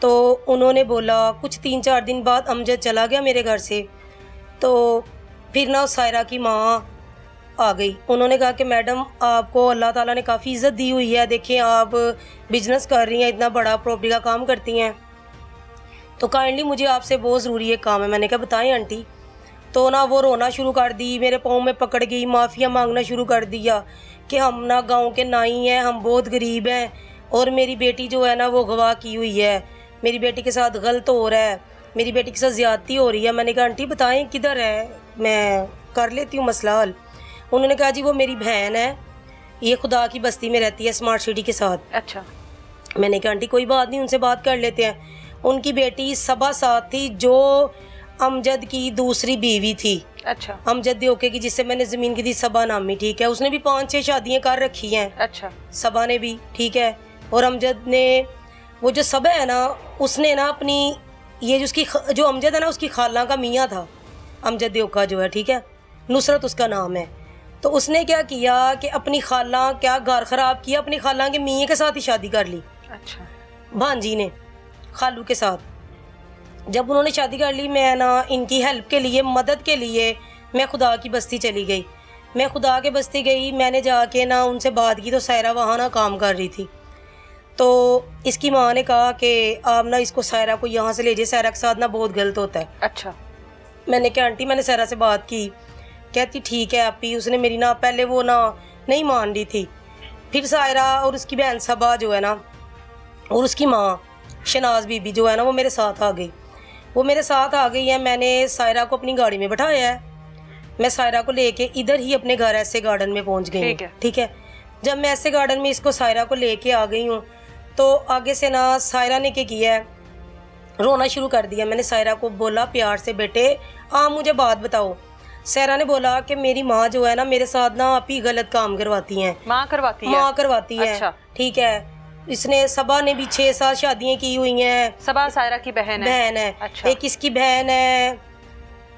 तो उन्होंने बोला, कुछ 3-4 दिन बाद अमजद चला गया मेरे घर से। तो फिर ना सायरा की माँ आ गई। उन्होंने कहा कि मैडम आपको अल्लाह ताला ने काफ़ी इज़्ज़त दी हुई है, देखें आप बिजनेस कर रही हैं, इतना बड़ा प्रॉपर्टी का काम करती हैं, तो काइंडली मुझे आपसे बहुत ज़रूरी है काम है। मैंने कहा बताएं आंटी। तो ना वो रोना शुरू कर दी, मेरे पाँव में पकड़ गई, माफ़िया मांगना शुरू कर दिया कि हम ना गांव के नाई हैं, हम बहुत गरीब हैं, और मेरी बेटी जो है ना वो गवाह की हुई है, मेरी बेटी के साथ गलत हो रहा है, मेरी बेटी के साथ ज़्यादती हो रही है। मैंने कहा आंटी बताएं किधर है, मैं कर लेती हूँ मसला हल। उन्होंने कहा जी वो मेरी बहन है, ये खुदा की बस्ती में रहती है स्मार्ट सिटी के साथ। अच्छा। मैंने कहा आंटी कोई बात नहीं, उनसे बात कर लेते हैं। उनकी बेटी सबा साथ थी जो अमजद की दूसरी बीवी थी। अच्छा अमजद देओके की, जिससे मैंने ज़मीन की थी, सबा नामी, ठीक है। उसने भी 5-6 शादियाँ कर रखी हैं। अच्छा सबा ने भी, ठीक है। और अमजद ने, वो जो सबा है ना, उसने ना अपनी, ये जो उसकी जो अमजद है ना, उसकी खाला का मियाँ था अमजद देओका जो है, ठीक है, नुसरत उसका नाम है। तो उसने क्या किया कि अपनी खाला, क्या घर ख़राब किया, अपनी खाला के मियाँ के साथ ही शादी कर ली। अच्छा भांजी ने खालू के साथ। जब उन्होंने शादी कर ली, मैं ना इनकी हेल्प के लिए, मदद के लिए मैं खुदा की बस्ती चली गई। मैं खुदा के बस्ती गई, मैंने जाके ना उनसे बात की, तो सायरा वहाँ ना काम कर रही थी। तो इसकी माँ ने कहा कि आप ना इसको, सायरा को यहाँ से ले जाइए, सायरा के साथ ना बहुत गलत होता है। अच्छा मैंने कहा आंटी, मैंने सायरा से बात की। कहती ठीक है आपी। उसने मेरी ना, पहले वो ना नहीं मान रही थी। फिर सायरा और उसकी बहन सबा जो है ना, और उसकी माँ शनाज बीबी जो है ना, वो मेरे साथ आ गई। वो मेरे साथ आ गई है। मैंने सायरा को अपनी गाड़ी में बैठाया है। मैं सायरा को लेके इधर ही अपने घर ऐसे गार्डन में पहुंच गई हूँ, ठीक है। जब मैं ऐसे गार्डन में इसको, सायरा को लेके आ गई हूँ, तो आगे से ना सायरा ने क्या किया है, रोना शुरू कर दिया। मैंने सायरा को बोला प्यार से, बेटे आप मुझे बात बताओ। सायरा ने बोला कि मेरी माँ जो है ना, मेरे साथ ना आप ही गलत काम करवाती हैं। माँ करवाती है? माँ करवाती है। अच्छा। ठीक है। इसने, सबा ने भी 6-7 शादियाँ की हुई हैं। सबा सायरा की बहन है? अच्छा। एक इसकी बहन है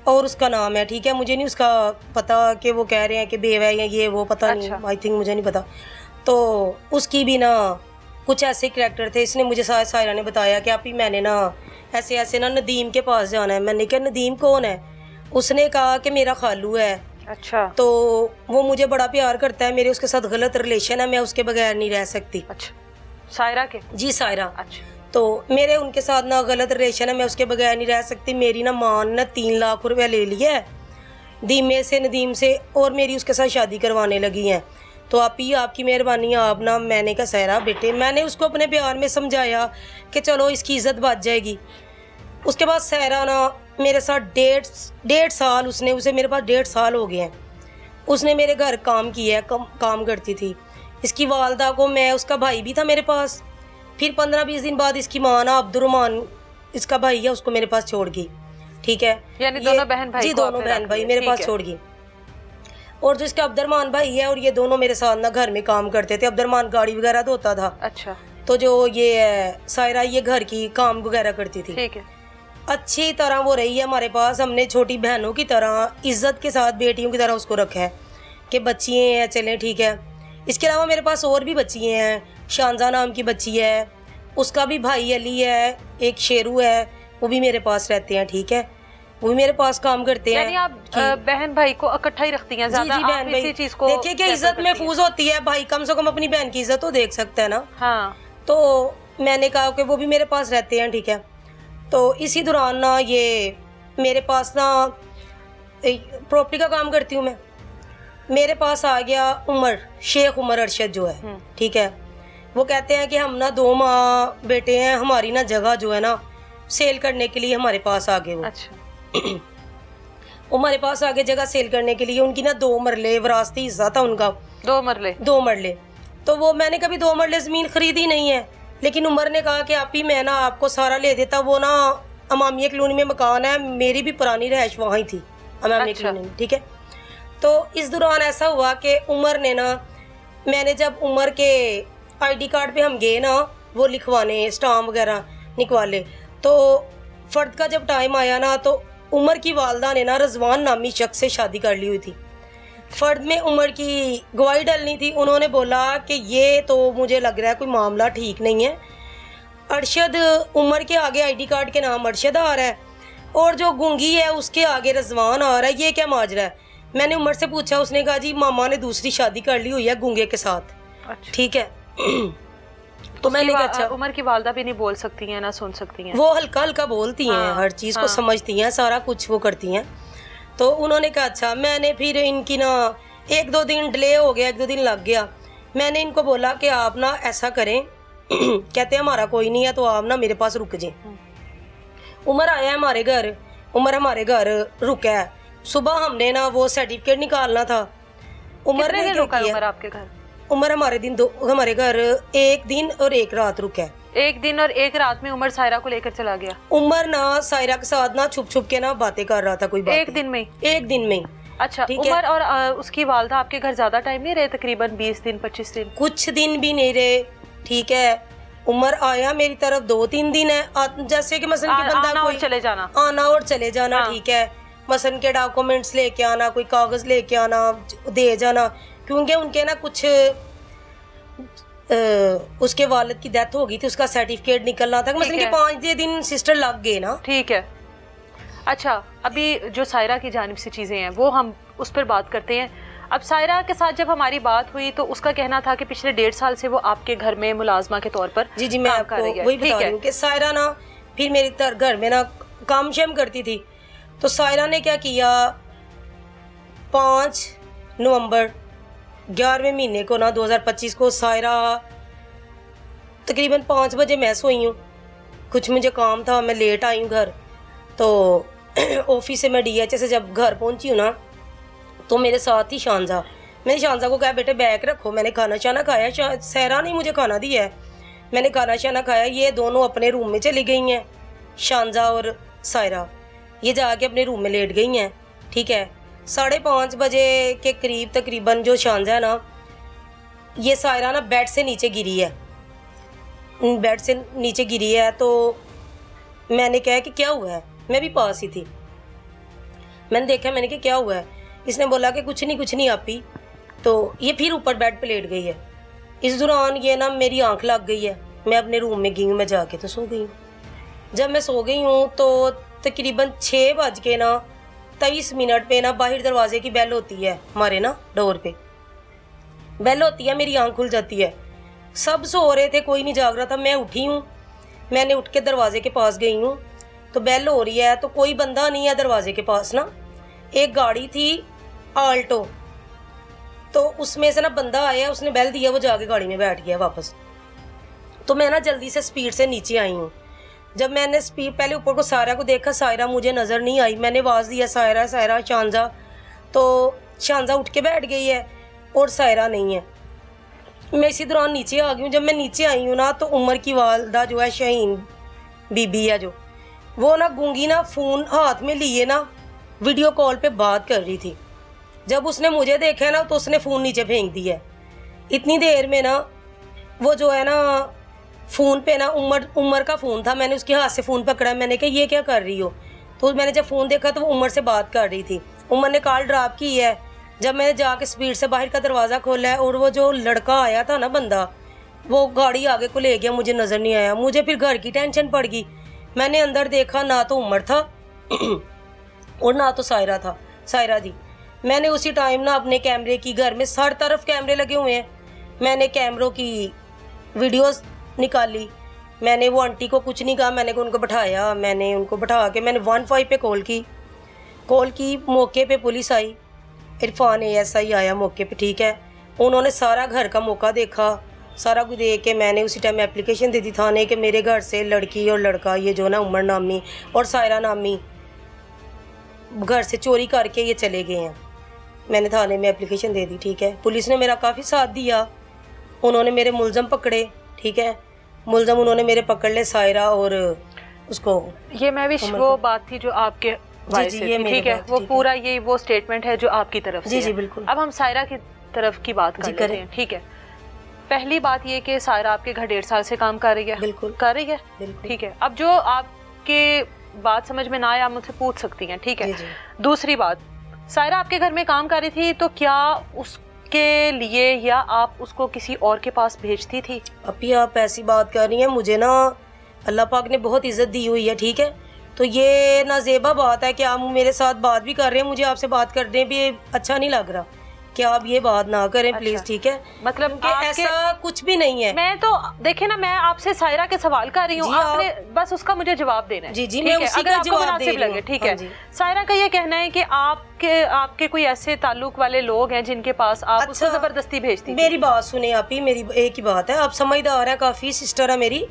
और उसका नाम है, ठीक है, मुझे नहीं उसका पता, कि वो कह रहे हैं कि बेवा है या ये वो, पता नहीं, आई थिंक, मुझे नहीं पता। तो उसकी भी ना कुछ ऐसे करैक्टर थे। इसने मुझे सायरा ने बताया कि आप ही, मैंने ना ऐसे ऐसे ना नदीम के पास जाना है। मैंने कहा नदीम कौन है? उसने कहा कि मेरा खालू है। अच्छा। तो वो मुझे बड़ा प्यार करता है, मेरे उसके साथ गलत रिलेशन है, मैं उसके बगैर नहीं रह सकती। अच्छा, सायरा के? जी सायरा। अच्छा। तो मेरे उनके साथ ना गलत रिलेशन है, मैं उसके बगैर नहीं रह सकती। मेरी ना माँ ने 3 लाख रुपया ले लिया है दीमे से, नदीम से, और मेरी उसके साथ शादी करवाने लगी हैं। तो आप ही, आपकी मेहरबानी, आप ना, मैंने कहा सायरा बेटे, मैंने उसको अपने प्यार में समझाया कि चलो इसकी इज्जत बच जाएगी। उसके बाद सायरा ना मेरे साथ डेढ़ साल, उसने, उसे मेरे पास 1.5 साल हो गए हैं। उसने मेरे घर काम किया है, काम करती थी। इसकी वालदा को, मैं, उसका भाई भी था मेरे पास। फिर 15-20 दिन बाद इसकी माँ ना, अब्दुर्रहमान इसका भाई है, उसको मेरे पास छोड़ गई, ठीक है। यानी दोनों बहन भाई? जी, दोनों बहन भाई मेरे पास छोड़ गई। और जो इसका अब्दुर्रहमान भाई है, और ये दोनों मेरे साथ ना घर में काम करते थे। अब्दुर्रहमान गाड़ी वगैरह धोता था। अच्छा। तो जो ये सायरा, ये घर की काम वगैरह करती थी। ठीक है। अच्छी तरह वो रही है हमारे पास। हमने छोटी बहनों की तरह, इज्जत के साथ, बेटियों की तरह उसको रखा है कि बच्चियाँ हैं, चलें, ठीक है। इसके अलावा मेरे पास और भी बच्चियाँ हैं। शानजा नाम की बच्ची है, उसका भी भाई अली है, एक शेरू है, वो भी मेरे पास रहते हैं, ठीक है। वो भी मेरे पास काम करते हैं। यानी आप बहन भाई को इकट्ठा ही रखती हैं ज़्यादा? जी, बहन भाई, इसी चीज को देखिए कि इज्जत महफूज होती है। भाई कम से कम अपनी बहन की इज्जत तो देख सकता है ना। हाँ। तो मैंने कहा कि वो भी मेरे पास रहते हैं, ठीक है। तो इसी दौरान ना, ये मेरे पास ना, प्रॉपर्टी का काम करती हूँ मैं। मेरे पास आ गया उमर, शेख उमर अरशद जो है, ठीक है। वो कहते हैं कि हम ना 2 माँ बेटे हैं, हमारी ना जगह जो है ना सेल करने के लिए हमारे पास आ गए वो। अच्छा। वो हमारे पास आ गए जगह सेल करने के लिए। उनकी ना 2 मरले विरासती हिस्सा था उनका। 2 मरले? 2 मरले। तो वो, मैंने कभी 2 मरले ज़मीन खरीदी नहीं है, लेकिन उमर ने कहा कि आप ही, मैं ना आपको सारा ले देता। वो ना अमामिया कॉलोनी में मकान है, मेरी भी पुरानी रहायश वहाँ ही थी, अमामिया कॉलोनी में, ठीक है। तो इस दौरान ऐसा हुआ कि उमर ने ना, मैंने जब उमर के ID कार्ड पे हम गए ना वो लिखवाने, स्टाम्प वगैरह निकवाले, तो फ़र्द का जब टाइम आया ना, तो उमर की वालदा ने ना रजवान नामी शख्स से शादी कर ली हुई थी। फ़र्द में उमर की गवाही डालनी थी। उन्होंने बोला कि ये तो मुझे लग रहा है कोई मामला ठीक नहीं है। अरशद, उमर के आगे ID कार्ड के नाम अरशद आ रहा है, और जो गूंगी है उसके आगे रजवान आ रहा है, ये क्या माजरा है? मैंने उमर से पूछा, उसने कहा जी मामा ने दूसरी शादी कर ली हुई है गूंगे के साथ। अच्छा। ठीक है। तो मैंने कहा अच्छा। उमर की वालदा भी नहीं बोल सकती हैं, ना सुन सकती हैं? वो हल्का हल्का बोलती हैं, हर चीज़ को समझती हैं, सारा कुछ वो करती हैं। तो उन्होंने कहा अच्छा। मैंने फिर इनकी ना 1-2 दिन डिले हो गया, 1-2 दिन लग गया। मैंने इनको बोला कि आप ना ऐसा करें कहते हैं हमारा कोई नहीं है, तो आप ना मेरे पास रुक जाए। उमर आया है हमारे घर, उमर हमारे घर रुका है। सुबह हमने ना वो सर्टिफिकेट निकालना था। उमर ने क्या किया? उमर आपके घर? उमर हमारे घर 1 दिन और 1 रात रुका है। एक दिन और एक रात में उमर सायरा को लेकर चला गया? उमर ना सायरा के साथ ना छुप छुप के ना बातें कर रहा था, कोई बात एक दिन में ही? एक दिन में ही। अच्छा, ठीक है। उमर और उसकी वालदा आपके घर ज्यादा टाइम नहीं रहे, तकरीबन 20 दिन 25 दिन? कुछ दिन भी नहीं रहे, ठीक है। उमर आया मेरी तरफ 2-3 दिन है, जैसे कि मसलन कि बंदा आना और कोई चले जाना। आना और चले जाना, हाँ। ठीक है। मसलन के डॉक्यूमेंट्स लेके आना, कोई कागज लेके आना, दे जाना, क्योंकि उनके ना कुछ उसके वालिद की डेथ हो गई थी, उसका सर्टिफिकेट निकलना था, मसलन कि 5 दिन सिस्टर लग गए ना। ठीक है। अच्छा, अभी जो सायरा की जानिब से चीजें हैं वो हम उस पर बात करते हैं। अब सायरा के साथ जब हमारी बात हुई तो उसका कहना था कि पिछले 1.5 साल से वो आपके घर में मुलाजमा के तौर पर जी मैं काम आपको कर रही है। वही बता ठीक रही है। हूँ कि सायरा ना फिर मेरे घर में ना काम शेम करती थी। तो सायरा ने क्या किया, 5 नवंबर 11वें महीने को ना 2025 को सायरा तकरीबन 5 बजे मैं सोई हूँ, कुछ मुझे काम था, मैं लेट आई हूँ घर। तो ऑफिस से मैं DH से जब घर पहुँची हूँ ना तो मेरे साथ ही शानजा, मैंने शानजा को कहा बेटे बैग रखो, मैंने खाना शाना खाया, सायरा ने मुझे खाना दिया है, मैंने खाना शाना खाया। ये दोनों अपने रूम में चली गई हैं, शानजा और सायरा, ये जाके अपने रूम में लेट गई हैं, ठीक है। 5:30 बजे के करीब तकरीबन जो शानजा है ना, ये सायरा ना बेड से नीचे गिरी है, बेड से नीचे गिरी है। तो मैंने कहा कि क्या हुआ है, मैं भी पास ही थी, मैंने देखा, मैंने कहा क्या हुआ है। इसने बोला कि कुछ नहीं आपी। तो ये फिर ऊपर बेड पे लेट गई है। इस दौरान ये ना मेरी आंख लग गई है, मैं अपने रूम में गई हूँ, मैं जाके तो सो गई हूँ। जब मैं सो गई हूँ तो तकरीबन 6:23 पे ना बाहर दरवाजे की बेल होती है, हमारे ना डोर पे बेल होती है, मेरी आंख खुल जाती है। सब सो रहे थे, कोई नहीं जाग रहा था, मैं उठी हूँ, मैंने उठ के दरवाजे के पास गई हूँ तो बेल हो रही है, तो कोई बंदा नहीं है दरवाजे के पास ना। एक गाड़ी थी आल्टो, तो उसमें से ना बंदा आया, उसने बेल दिया, वो जाके गाड़ी में बैठ गया वापस। तो मैं ना जल्दी से स्पीड से नीचे आई हूँ। जब मैंने स्पीड पहले ऊपर को सायरा को देखा, सायरा मुझे नज़र नहीं आई, मैंने आवाज़ दिया सायरा सायरा शानजा, तो शानजा उठ के बैठ गई है और सायरा नहीं है। मैं इसी दौरान नीचे आ गई हूँ। जब मैं नीचे आई हूँ ना तो उमर की वालदा जो है, शाहीन बीबी है जो, वो ना गूंगी ना फ़ोन हाथ में लिए ना वीडियो कॉल पे बात कर रही थी। जब उसने मुझे देखा ना तो उसने फ़ोन नीचे फेंक दिया। इतनी देर में ना वो जो है ना फ़ोन पे ना उमर का फ़ोन था, मैंने उसके हाथ से फ़ोन पकड़ा, मैंने कहा ये क्या कर रही हो। तो मैंने जब फ़ोन देखा तो वो उमर से बात कर रही थी, उमर ने कॉल ड्रॉप की है। जब मैंने जाके स्पीड से बाहर का दरवाज़ा खोला है और वो जो लड़का आया था ना बंदा, वो गाड़ी आगे को ले गया, मुझे नज़र नहीं आया। मुझे फिर घर की टेंशन पड़ गई। मैंने अंदर देखा, ना तो उमर था और ना तो सायरा था, सायरा दी। मैंने उसी टाइम ना अपने कैमरे की, घर में हर तरफ कैमरे लगे हुए हैं, मैंने कैमरों की वीडियोस निकाली। मैंने वो आंटी को कुछ नहीं कहा, मैंने उनको बैठाया, मैंने उनको बैठा के मैंने 15 पे कॉल की। मौके पे पुलिस आई, इरफान ASI आया मौके पे, ठीक है। उन्होंने सारा घर का मौका देखा, सारा कुछ देख के मैंने उसी टाइम एप्लीकेशन दे दी थाने कि मेरे घर से लड़की और लड़का, ये जो ना उमर नामी और सायरा नामी, घर से चोरी करके ये चले गए हैं। मैंने थाने में एप्लीकेशन दे दी, ठीक है। पुलिस ने मेरा काफ़ी साथ दिया, उन्होंने मेरे मुलजम पकड़े, ठीक है। मुलजम उन्होंने मेरे पकड़ ले, सायरा और उसको। ये मैं भी वो बात थी जो आपके भाई जी, से ये थी, मेरी ठीक है। बात, वो ठीक पूरा ये वो स्टेटमेंट है जो आपकी तरफ से जी है। जी बिल्कुल। अब हम सायरा की तरफ की बात कर जी, लेते करें। हैं, ठीक है। पहली बात ये कि सायरा आपके घर 1.5 साल से काम कर रही है? बिल्कुल कर रही है, बिल्कुल। ठीक है। अब जो आपके बात समझ में ना आए आप मुझसे पूछ सकती हैं, ठीक है। जी, जी। दूसरी बात, सायरा आपके घर में काम कर रही थी तो क्या उसके लिए या आप उसको किसी और के पास भेजती थी? अभी आप ऐसी बात कर रही हैं, मुझे ना अल्लाह पाक ने बहुत इज्जत दी हुई है, ठीक है। तो ये नाजेबा बात है कि आप मेरे साथ बात भी कर रहे हैं, मुझे आपसे बात करने भी अच्छा नहीं लग रहा कि आप ये बात ना करें, अच्छा। प्लीज, ठीक है। मतलब क्योंकि आपके ऐसा कुछ भी नहीं है। मैं तो देखे ना, मैं आपसे सायरा के सवाल कर रही हूँ, जी, आपने बस उसका मुझे जवाब देना है। जी, जी, ठीक मैं है? उसी अगर का आपको जवाब मुनासिब दे रही लगे, हूँ। ठीक हाँ है। जी। सायरा का ये कहना है कि आपके कोई ऐसे ताल्लुक वाले लोग हैं जिनके पास आप उसको अच्छा, जबरदस्ती भेजती थी। मेरी बात सुने आप ही, मेरी एक ही बात है, आप समझदार है काफी, सिस्टर है मेरी।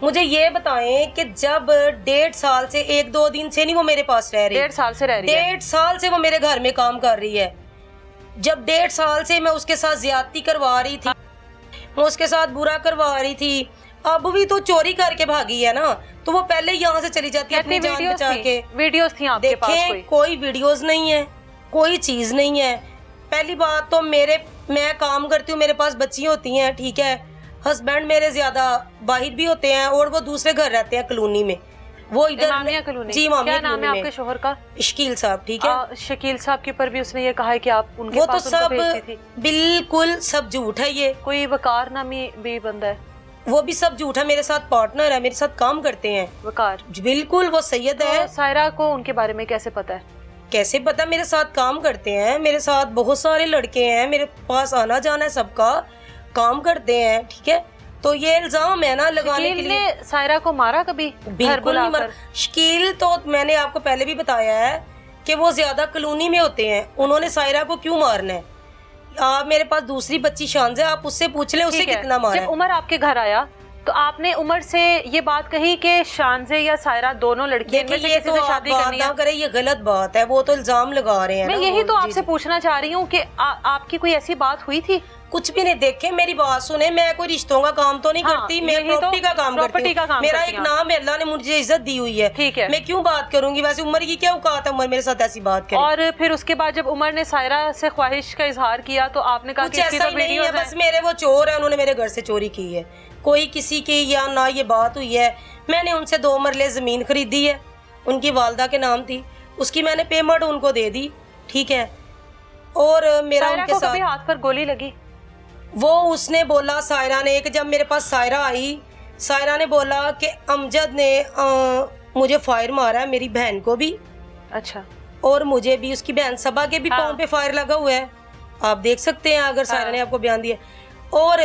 मुझे ये बताएं कि जब 1.5 साल से 1-2 दिन से नहीं वो मेरे पास रह रही, 1.5 साल से रह रही है। 1.5 साल से वो मेरे घर में काम कर रही है। जब 1.5 साल से मैं उसके साथ ज्यादती करवा रही थी, मैं उसके साथ बुरा करवा रही थी, अब भी तो चोरी करके भागी है ना, तो वो पहले यहाँ से चली जाती है अपनी जान बचा के। वीडियोस थी आपके पास? देखें, कोई वीडियोस नहीं है, कोई चीज नहीं है। पहली बात तो मैं काम करती हूँ, मेरे पास बच्ची होती हैं, ठीक है। हस्बैंड मेरे ज्यादा बाहर भी होते हैं और वो दूसरे घर रहते हैं कॉलोनी में, वो इधर इमामिया कॉलोनी। जी, इमामिया क्या नाम है आपके शोहर का? शकील साहब, ठीक है। शकील साहब के ऊपर भी उसने ये कहा है कि आप उनके वो तो पास उनको सब भेजती थी। बिल्कुल सब झूठ है। ये कोई वकार नामी भी बंदा है? वो भी सब झूठ है। मेरे साथ पार्टनर है, मेरे साथ काम करते हैं। वकार? बिल्कुल, वो सैयद है। तो सायरा को उनके बारे में कैसे पता है? कैसे पता? मेरे साथ काम करते हैं, मेरे साथ बहुत सारे लड़के हैं, मेरे पास आना जाना है, सबका काम करते हैं, ठीक है। तो ये इल्जाम है ना लगाने के लिए। ने सायरा को मारा कभी? बिल्कुल नहीं मारा। शकील तो मैंने आपको पहले भी बताया है कि वो ज्यादा कॉलोनी में होते हैं, उन्होंने सायरा को क्यों मारना है? आप मेरे पास दूसरी बच्ची शानज़ा, आप उससे पूछ लें उससे कितना मारा है। जब उमर आपके घर आया तो आपने उमर से ये बात कही कि शानज़े या सायरा दोनों लड़कियां इनमें से किसी से शादी करनी है? ना करे, ये गलत बात है। वो तो इल्जाम लगा रहे हैं। मैं यही तो आपसे पूछना चाह रही हूँ कि आपकी कोई ऐसी बात हुई थी? कुछ भी नहीं। देखे, मेरी बात सुने, मैं कोई रिश्तों का काम तो नहीं करती, मैं प्रॉपर्टी का काम करती हूँ। मेरा एक नाम है, अल्लाह ने मुझे इज्जत दी हुई है, ठीक है। मैं क्यों बात करूंगी? वैसे उमर की क्या औकात है, उमर मेरे साथ ऐसी बात करे? और फिर उसके बाद जब उमर ने सायरा से ख्वाहिश का इजहार किया तो आपने कहा कुछ ऐसा ही नहीं है, बस मेरे वो चोर है, उन्होंने मेरे घर से चोरी की है। कोई किसी की या ना ये बात हुई है। मैंने उनसे 2 मरले जमीन खरीदी है, उनकी वालदा के नाम थी, उसकी मैंने पेमेंट उनको दे दी, ठीक है। और मेरा उनके साथ हाथ पर गोली लगी? वो उसने बोला, सायरा ने, कि जब मेरे पास सायरा आई, सायरा ने बोला कि अमजद ने मुझे फायर मारा है, मेरी बहन को भी, अच्छा, और मुझे भी, उसकी बहन सबा के भी पाँव पे फायर लगा हुआ है, आप देख सकते हैं अगर सायरा ने आपको बयान दिया। और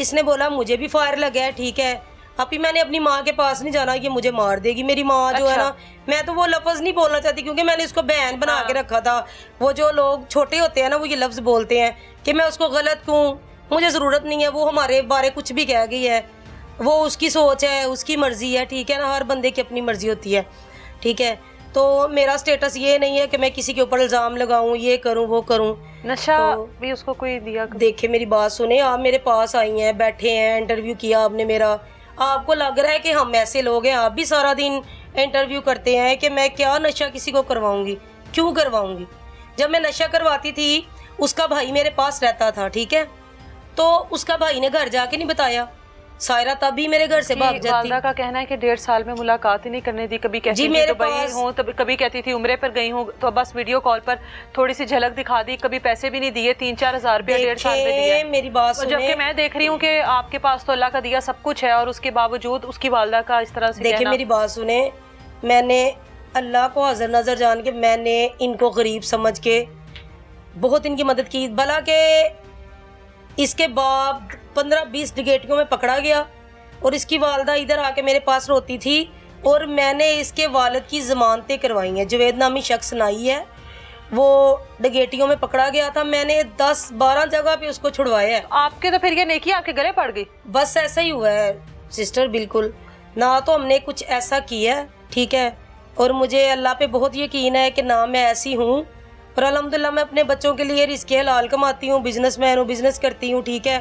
इसने बोला मुझे भी फायर लगा है, ठीक है। अभी मैंने अपनी माँ के पास नहीं जाना, ये मुझे मार देगी। मेरी माँ जो है ना, मैं तो वो लफ्ज नहीं बोलना चाहती क्योंकि मैंने इसको बहन बना के रखा था। वो जो लोग छोटे होते हैं ना, वो ये लफ्ज बोलते हैं कि मैं उसको गलत कहूँ, मुझे ज़रूरत नहीं है। वो हमारे बारे कुछ भी कह गई है, वो उसकी सोच है, उसकी मर्जी है, ठीक है ना। हर बंदे की अपनी मर्जी होती है, ठीक है। तो मेरा स्टेटस ये नहीं है कि मैं किसी के ऊपर इल्ज़ाम लगाऊं, ये करूं, वो करूं। नशा भी उसको कोई दिया? देखे, मेरी बात सुने, आप मेरे पास आई हैं, बैठे हैं, इंटरव्यू किया आपने मेरा। आपको लग रहा है कि हम ऐसे लोग हैं? आप भी सारा दिन इंटरव्यू करते हैं कि मैं क्या नशा किसी को करवाऊंगी, क्यों करवाऊंगी? जब मैं नशा करवाती थी, उसका भाई मेरे पास रहता था, ठीक है। तो उसका भाई ने घर जाके नहीं बताया, सायरा तभी मेरे घर से भाग जाती। वालदा का कहना है कि 1.5 साल में मुलाकात ही नहीं करने दी। कभी कहती थी दुबई हूँ, तो कभी कहती थी उम्रे पर गई हूँ, तो बस वीडियो कॉल पर थोड़ी सी झलक दिखा दी। कभी पैसे भी नहीं दिए, 3-4 हज़ार रुपया 1.5 साल में दिए। मेरी बात सुने, जबकि मैं देख रही हूँ कि आपके पास तो अल्लाह का दिया सब कुछ है और उसके बावजूद उसकी वालदा का इस तरह से। देखिए, मेरी बात सुने, मैंने अल्लाह को हाजिर नजर जान के मैंने इनको गरीब समझ के बहुत इनकी मदद की। भला के इसके बाद 15-20 डिगेटियों में पकड़ा गया और इसकी वालदा इधर आके मेरे पास रोती थी और मैंने इसके वालिद की जमानतें करवाई हैं। जवेद नामी शख्स नाई है, वो डगेटियों में पकड़ा गया था, मैंने 10-12 जगह पे उसको छुड़वाया है। आपके तो फिर ये नेकी आपके गले पड़ गई। बस ऐसा ही हुआ है सिस्टर, बिल्कुल ना तो हमने कुछ ऐसा किया, ठीक है। और मुझे अल्लाह पे बहुत यकीन है कि ना मैं ऐसी हूँ, और अल्हम्दुलिल्लाह मैं अपने बच्चों के लिए रिस्क हलाल कमाती हूँ, बिजनेसमैन हूँ, बिजनेस करती हूँ, ठीक है।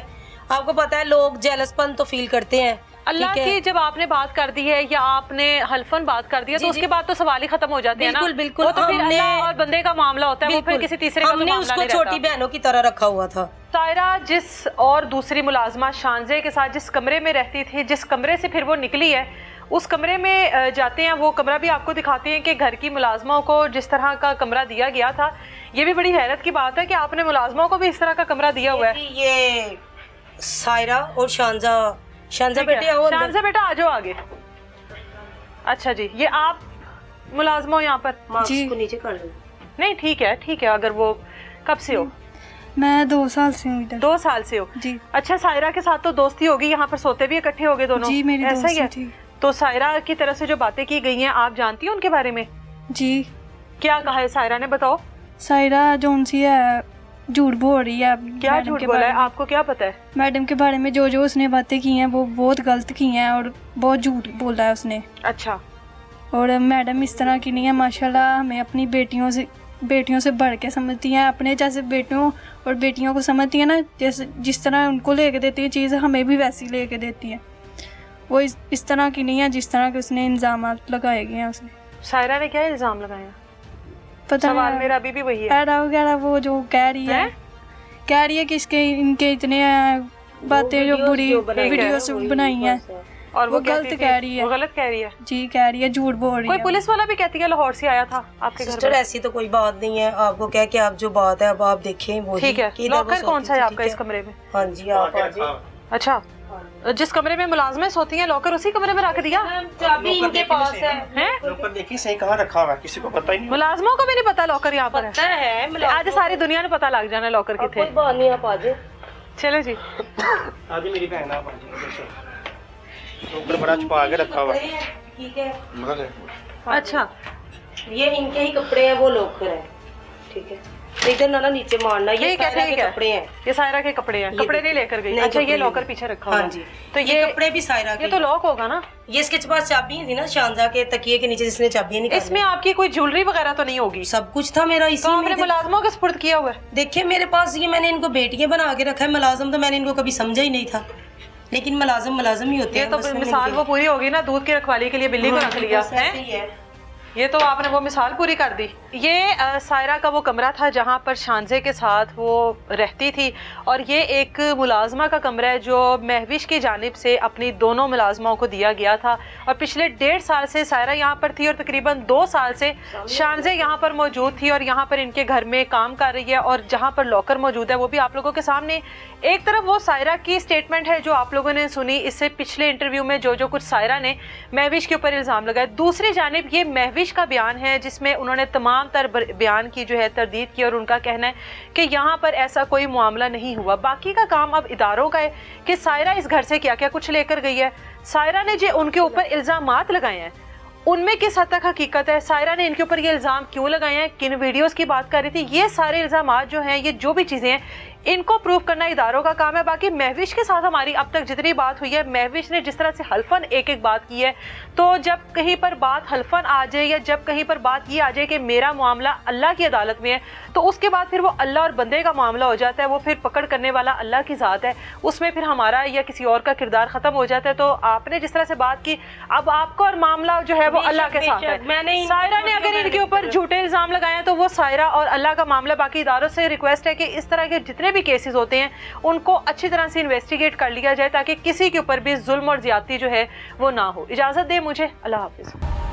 आपको पता है लोग जेलसपन तो फील करते हैं। अल्लाह की जब आपने बात कर दी है या आपने हल्फन बात कर दी है तो उसके बाद तो सवाल ही खत्म हो जाते हैं ना। बिल्कुल बिल्कुल, वो तो फिर अल्लाह और बंदे का मामला होता है, वो फिर किसी तीसरे का हमने उसको छोटी बहनों की तरह रखा हुआ था। सायरा जिस और दूसरी मुलाजमा शानज़े के साथ जिस कमरे में रहती थी, जिस कमरे से फिर वो निकली है, उस कमरे में जाते हैं, वो कमरा भी आपको दिखाते हैं कि घर की मुलाजमाओं को जिस तरह का कमरा दिया गया था। ये भी बड़ी हैरत की बात है कि आपने मुलाजमाओं को भी इस तरह का कमरा दिया हुआ है। ये सायरा और शानज़ा बेटे आओ, शानज़ा बेटा आ जाओ आगे। अच्छा जी, ये आप मुलाजमा हो यहाँ पर? जी, को नीचे कर लो। नहीं ठीक है, ठीक है। अगर वो कब से हो? मैं 2 साल से हूँ इधर। 2 साल से हो जी। अच्छा, सायरा के साथ तो दोस्ती होगी, यहाँ पर सोते भी इकट्ठे हो गए दोनों? जी, मेरी ऐसा ही है। थी। तो सायरा की तरफ से जो बातें की गई हैं, आप जानती हैं उनके बारे में? जी। क्या कहा है सायरा ने, बताओ। सायरा जोन सी है, झूठ बोल रही है। क्या झूठ बोला है? आपको क्या पता है? मैडम के बारे में जो उसने बातें की हैं वो बहुत गलत की हैं और बहुत झूठ बोला है उसने। अच्छा। और मैडम इस तरह की नहीं है, माशाल्लाह। हमें अपनी बेटियों से बढ़ के समझती हैं, अपने जैसे बेटियों और बेटियों को समझती हैं ना, जैसे जिस तरह उनको लेके देती है चीज़, हमें भी वैसी लेके देती है। वो इस तरह की नहीं है जिस तरह के उसने इल्ज़ाम लगाए गए हैं उसने। सायरा ने क्या इल्ज़ाम लगाया? पता सवाल नहीं मेरा अभी भी वही है। एडा वगैरह वो जो कह रही है कि इसके इनके इतने बातें जो बुरी वीडियोस बनाई हैं और वो गलत कह रही है। वो गलत कह रही है जी, कह रही है, झूठ बोल रही कोई है। पुलिस वाला भी कहती है लाहौर से आया था आपके घर सिस्टर में। ऐसी तो कोई बात नहीं है, आपको क्या कि आप जो बात है अब आप देखें वो ठीक है। लॉकर कौन सा है आपका इस कमरे में? हाँ जी, आप आ जाइए। अच्छा, जिस कमरे में मुलाजमें सोती हैं लॉकर उसी कमरे में रख दिया? चाबी इनके पास है। हैं? ऊपर देखिए सही कहाँ रखा हुआ है, किसी को पता ही नहीं। मुलाजमों को भी नहीं पता लॉकर यहाँ पर पता है आज सारी दुनिया ने पता लग जाना लॉकर किथे। कोई बात नहीं, आप आ जाए। चलो जी। आज मेरी बहन आप ऊपर बड़ा छुपा के रखा हुआ है। ठीक है, अच्छा, ये इनके ही कपड़े हैं, वो लॉकर है। ठीक है, इधर ना नीचे मारना, ये क्या सायरा के ठीक है? कपड़े हैं। ये सायरा के कपड़े हैं, कपड़े नहीं लेकर गई? नहीं, अच्छा, ये कपड़े लॉकर नहीं। पीछे रखा हुआ हाँ है। जी, तो ये कपड़े भी सायरा के। ये तो लॉक होगा ना? ये इसके पास चाबी थी ना शानजा के तकिए के नीचे, जिसने चाबियां निकाली। इसमें आपकी कोई ज्वेलरी वगैरह तो नहीं होगी? सब कुछ था मेरा इसी तो में। आपने मुलाजमों के सुपुर्द किया हुआ है? देखिए मेरे पास ये मैंने इनको बेटियां बना के रखा है, मुलाजम तो मैंने इनको कभी समझा ही नहीं था, लेकिन मुलाजम ही होते ये हैं। तो मिसाल वो पूरी होगी ना, दूध की रखवाली के लिए बिल्ली को रख लिया बस ऐसे ही है। ये तो आपने वो मिसाल पूरी कर दी। ये सायरा का वो कमरा था जहाँ पर शानजे के साथ वो रहती थी, और ये एक मुलाजमा का कमरा है जो महविश की जानिब से अपनी दोनों मुलाजमाओं को दिया गया था। और पिछले 1.5 साल से सायरा यहाँ पर थी और तकरीबन 2 साल से शानजे यहाँ पर मौजूद थी और यहाँ पर इनके घर में काम कर रही है। और जहाँ पर लॉकर मौजूद है वो भी आप लोगों के सामने। एक तरफ वो सायरा की स्टेटमेंट है जो आप लोगों ने सुनी इससे पिछले इंटरव्यू में, जो कुछ सायरा ने महविश के ऊपर इल्ज़ाम लगाया। दूसरी जानिब ये महविश का बयान है जिसमें उन्होंने तमाम तर बयान की जो है तरदीद की, और उनका कहना है कि यहाँ पर ऐसा कोई मामला नहीं हुआ। बाकी का काम अब इदारों का है कि सायरा इस घर से क्या क्या कुछ लेकर गई है, सायरा ने जो उनके ऊपर इल्ज़ामात लगाए हैं उनमें किस हद तक हकीकत है, सायरा ने इनके ऊपर ये इल्ज़ाम क्यों लगाए हैं, किन वीडियोस की बात कर रही थी, ये सारे इल्ज़ामात जो हैं, ये जो भी चीज़ें हैं, इनको प्रूव करना इदारों का काम है। बाकी महविश के साथ हमारी अब तक जितनी बात हुई है, महविश ने जिस तरह से हल्फन एक एक बात की है, तो जब कहीं पर बात हल्फन आ जाए या जब कहीं पर बात ये आ जाए कि मेरा मामला अल्लाह की अदालत में है, तो उसके बाद फिर वो अल्लाह और बंदे का मामला हो जाता है। वो फिर पकड़ करने वाला अल्लाह की ज़ात है, उसमें फिर हमारा या किसी और का किरदार ख़त्म हो जाता है। तो आपने जिस तरह से बात की, अब आपका और मामला जो है वो अल्लाह के साथ है। सायरा ने अगर इनके ऊपर झूठे इल्ज़ाम लगाए हैं तो वो सायरा और अल्लाह का मामला। बाकी इदारों से रिक्वेस्ट है कि इस तरह के जितने भी केसेस होते हैं उनको अच्छी तरह से इन्वेस्टिगेट कर लिया जाए ताकि किसी के ऊपर भी जुल्म और ज्यादती जो है वो ना हो। इजाज़त दे मुझे, अल्लाह हाफिज़।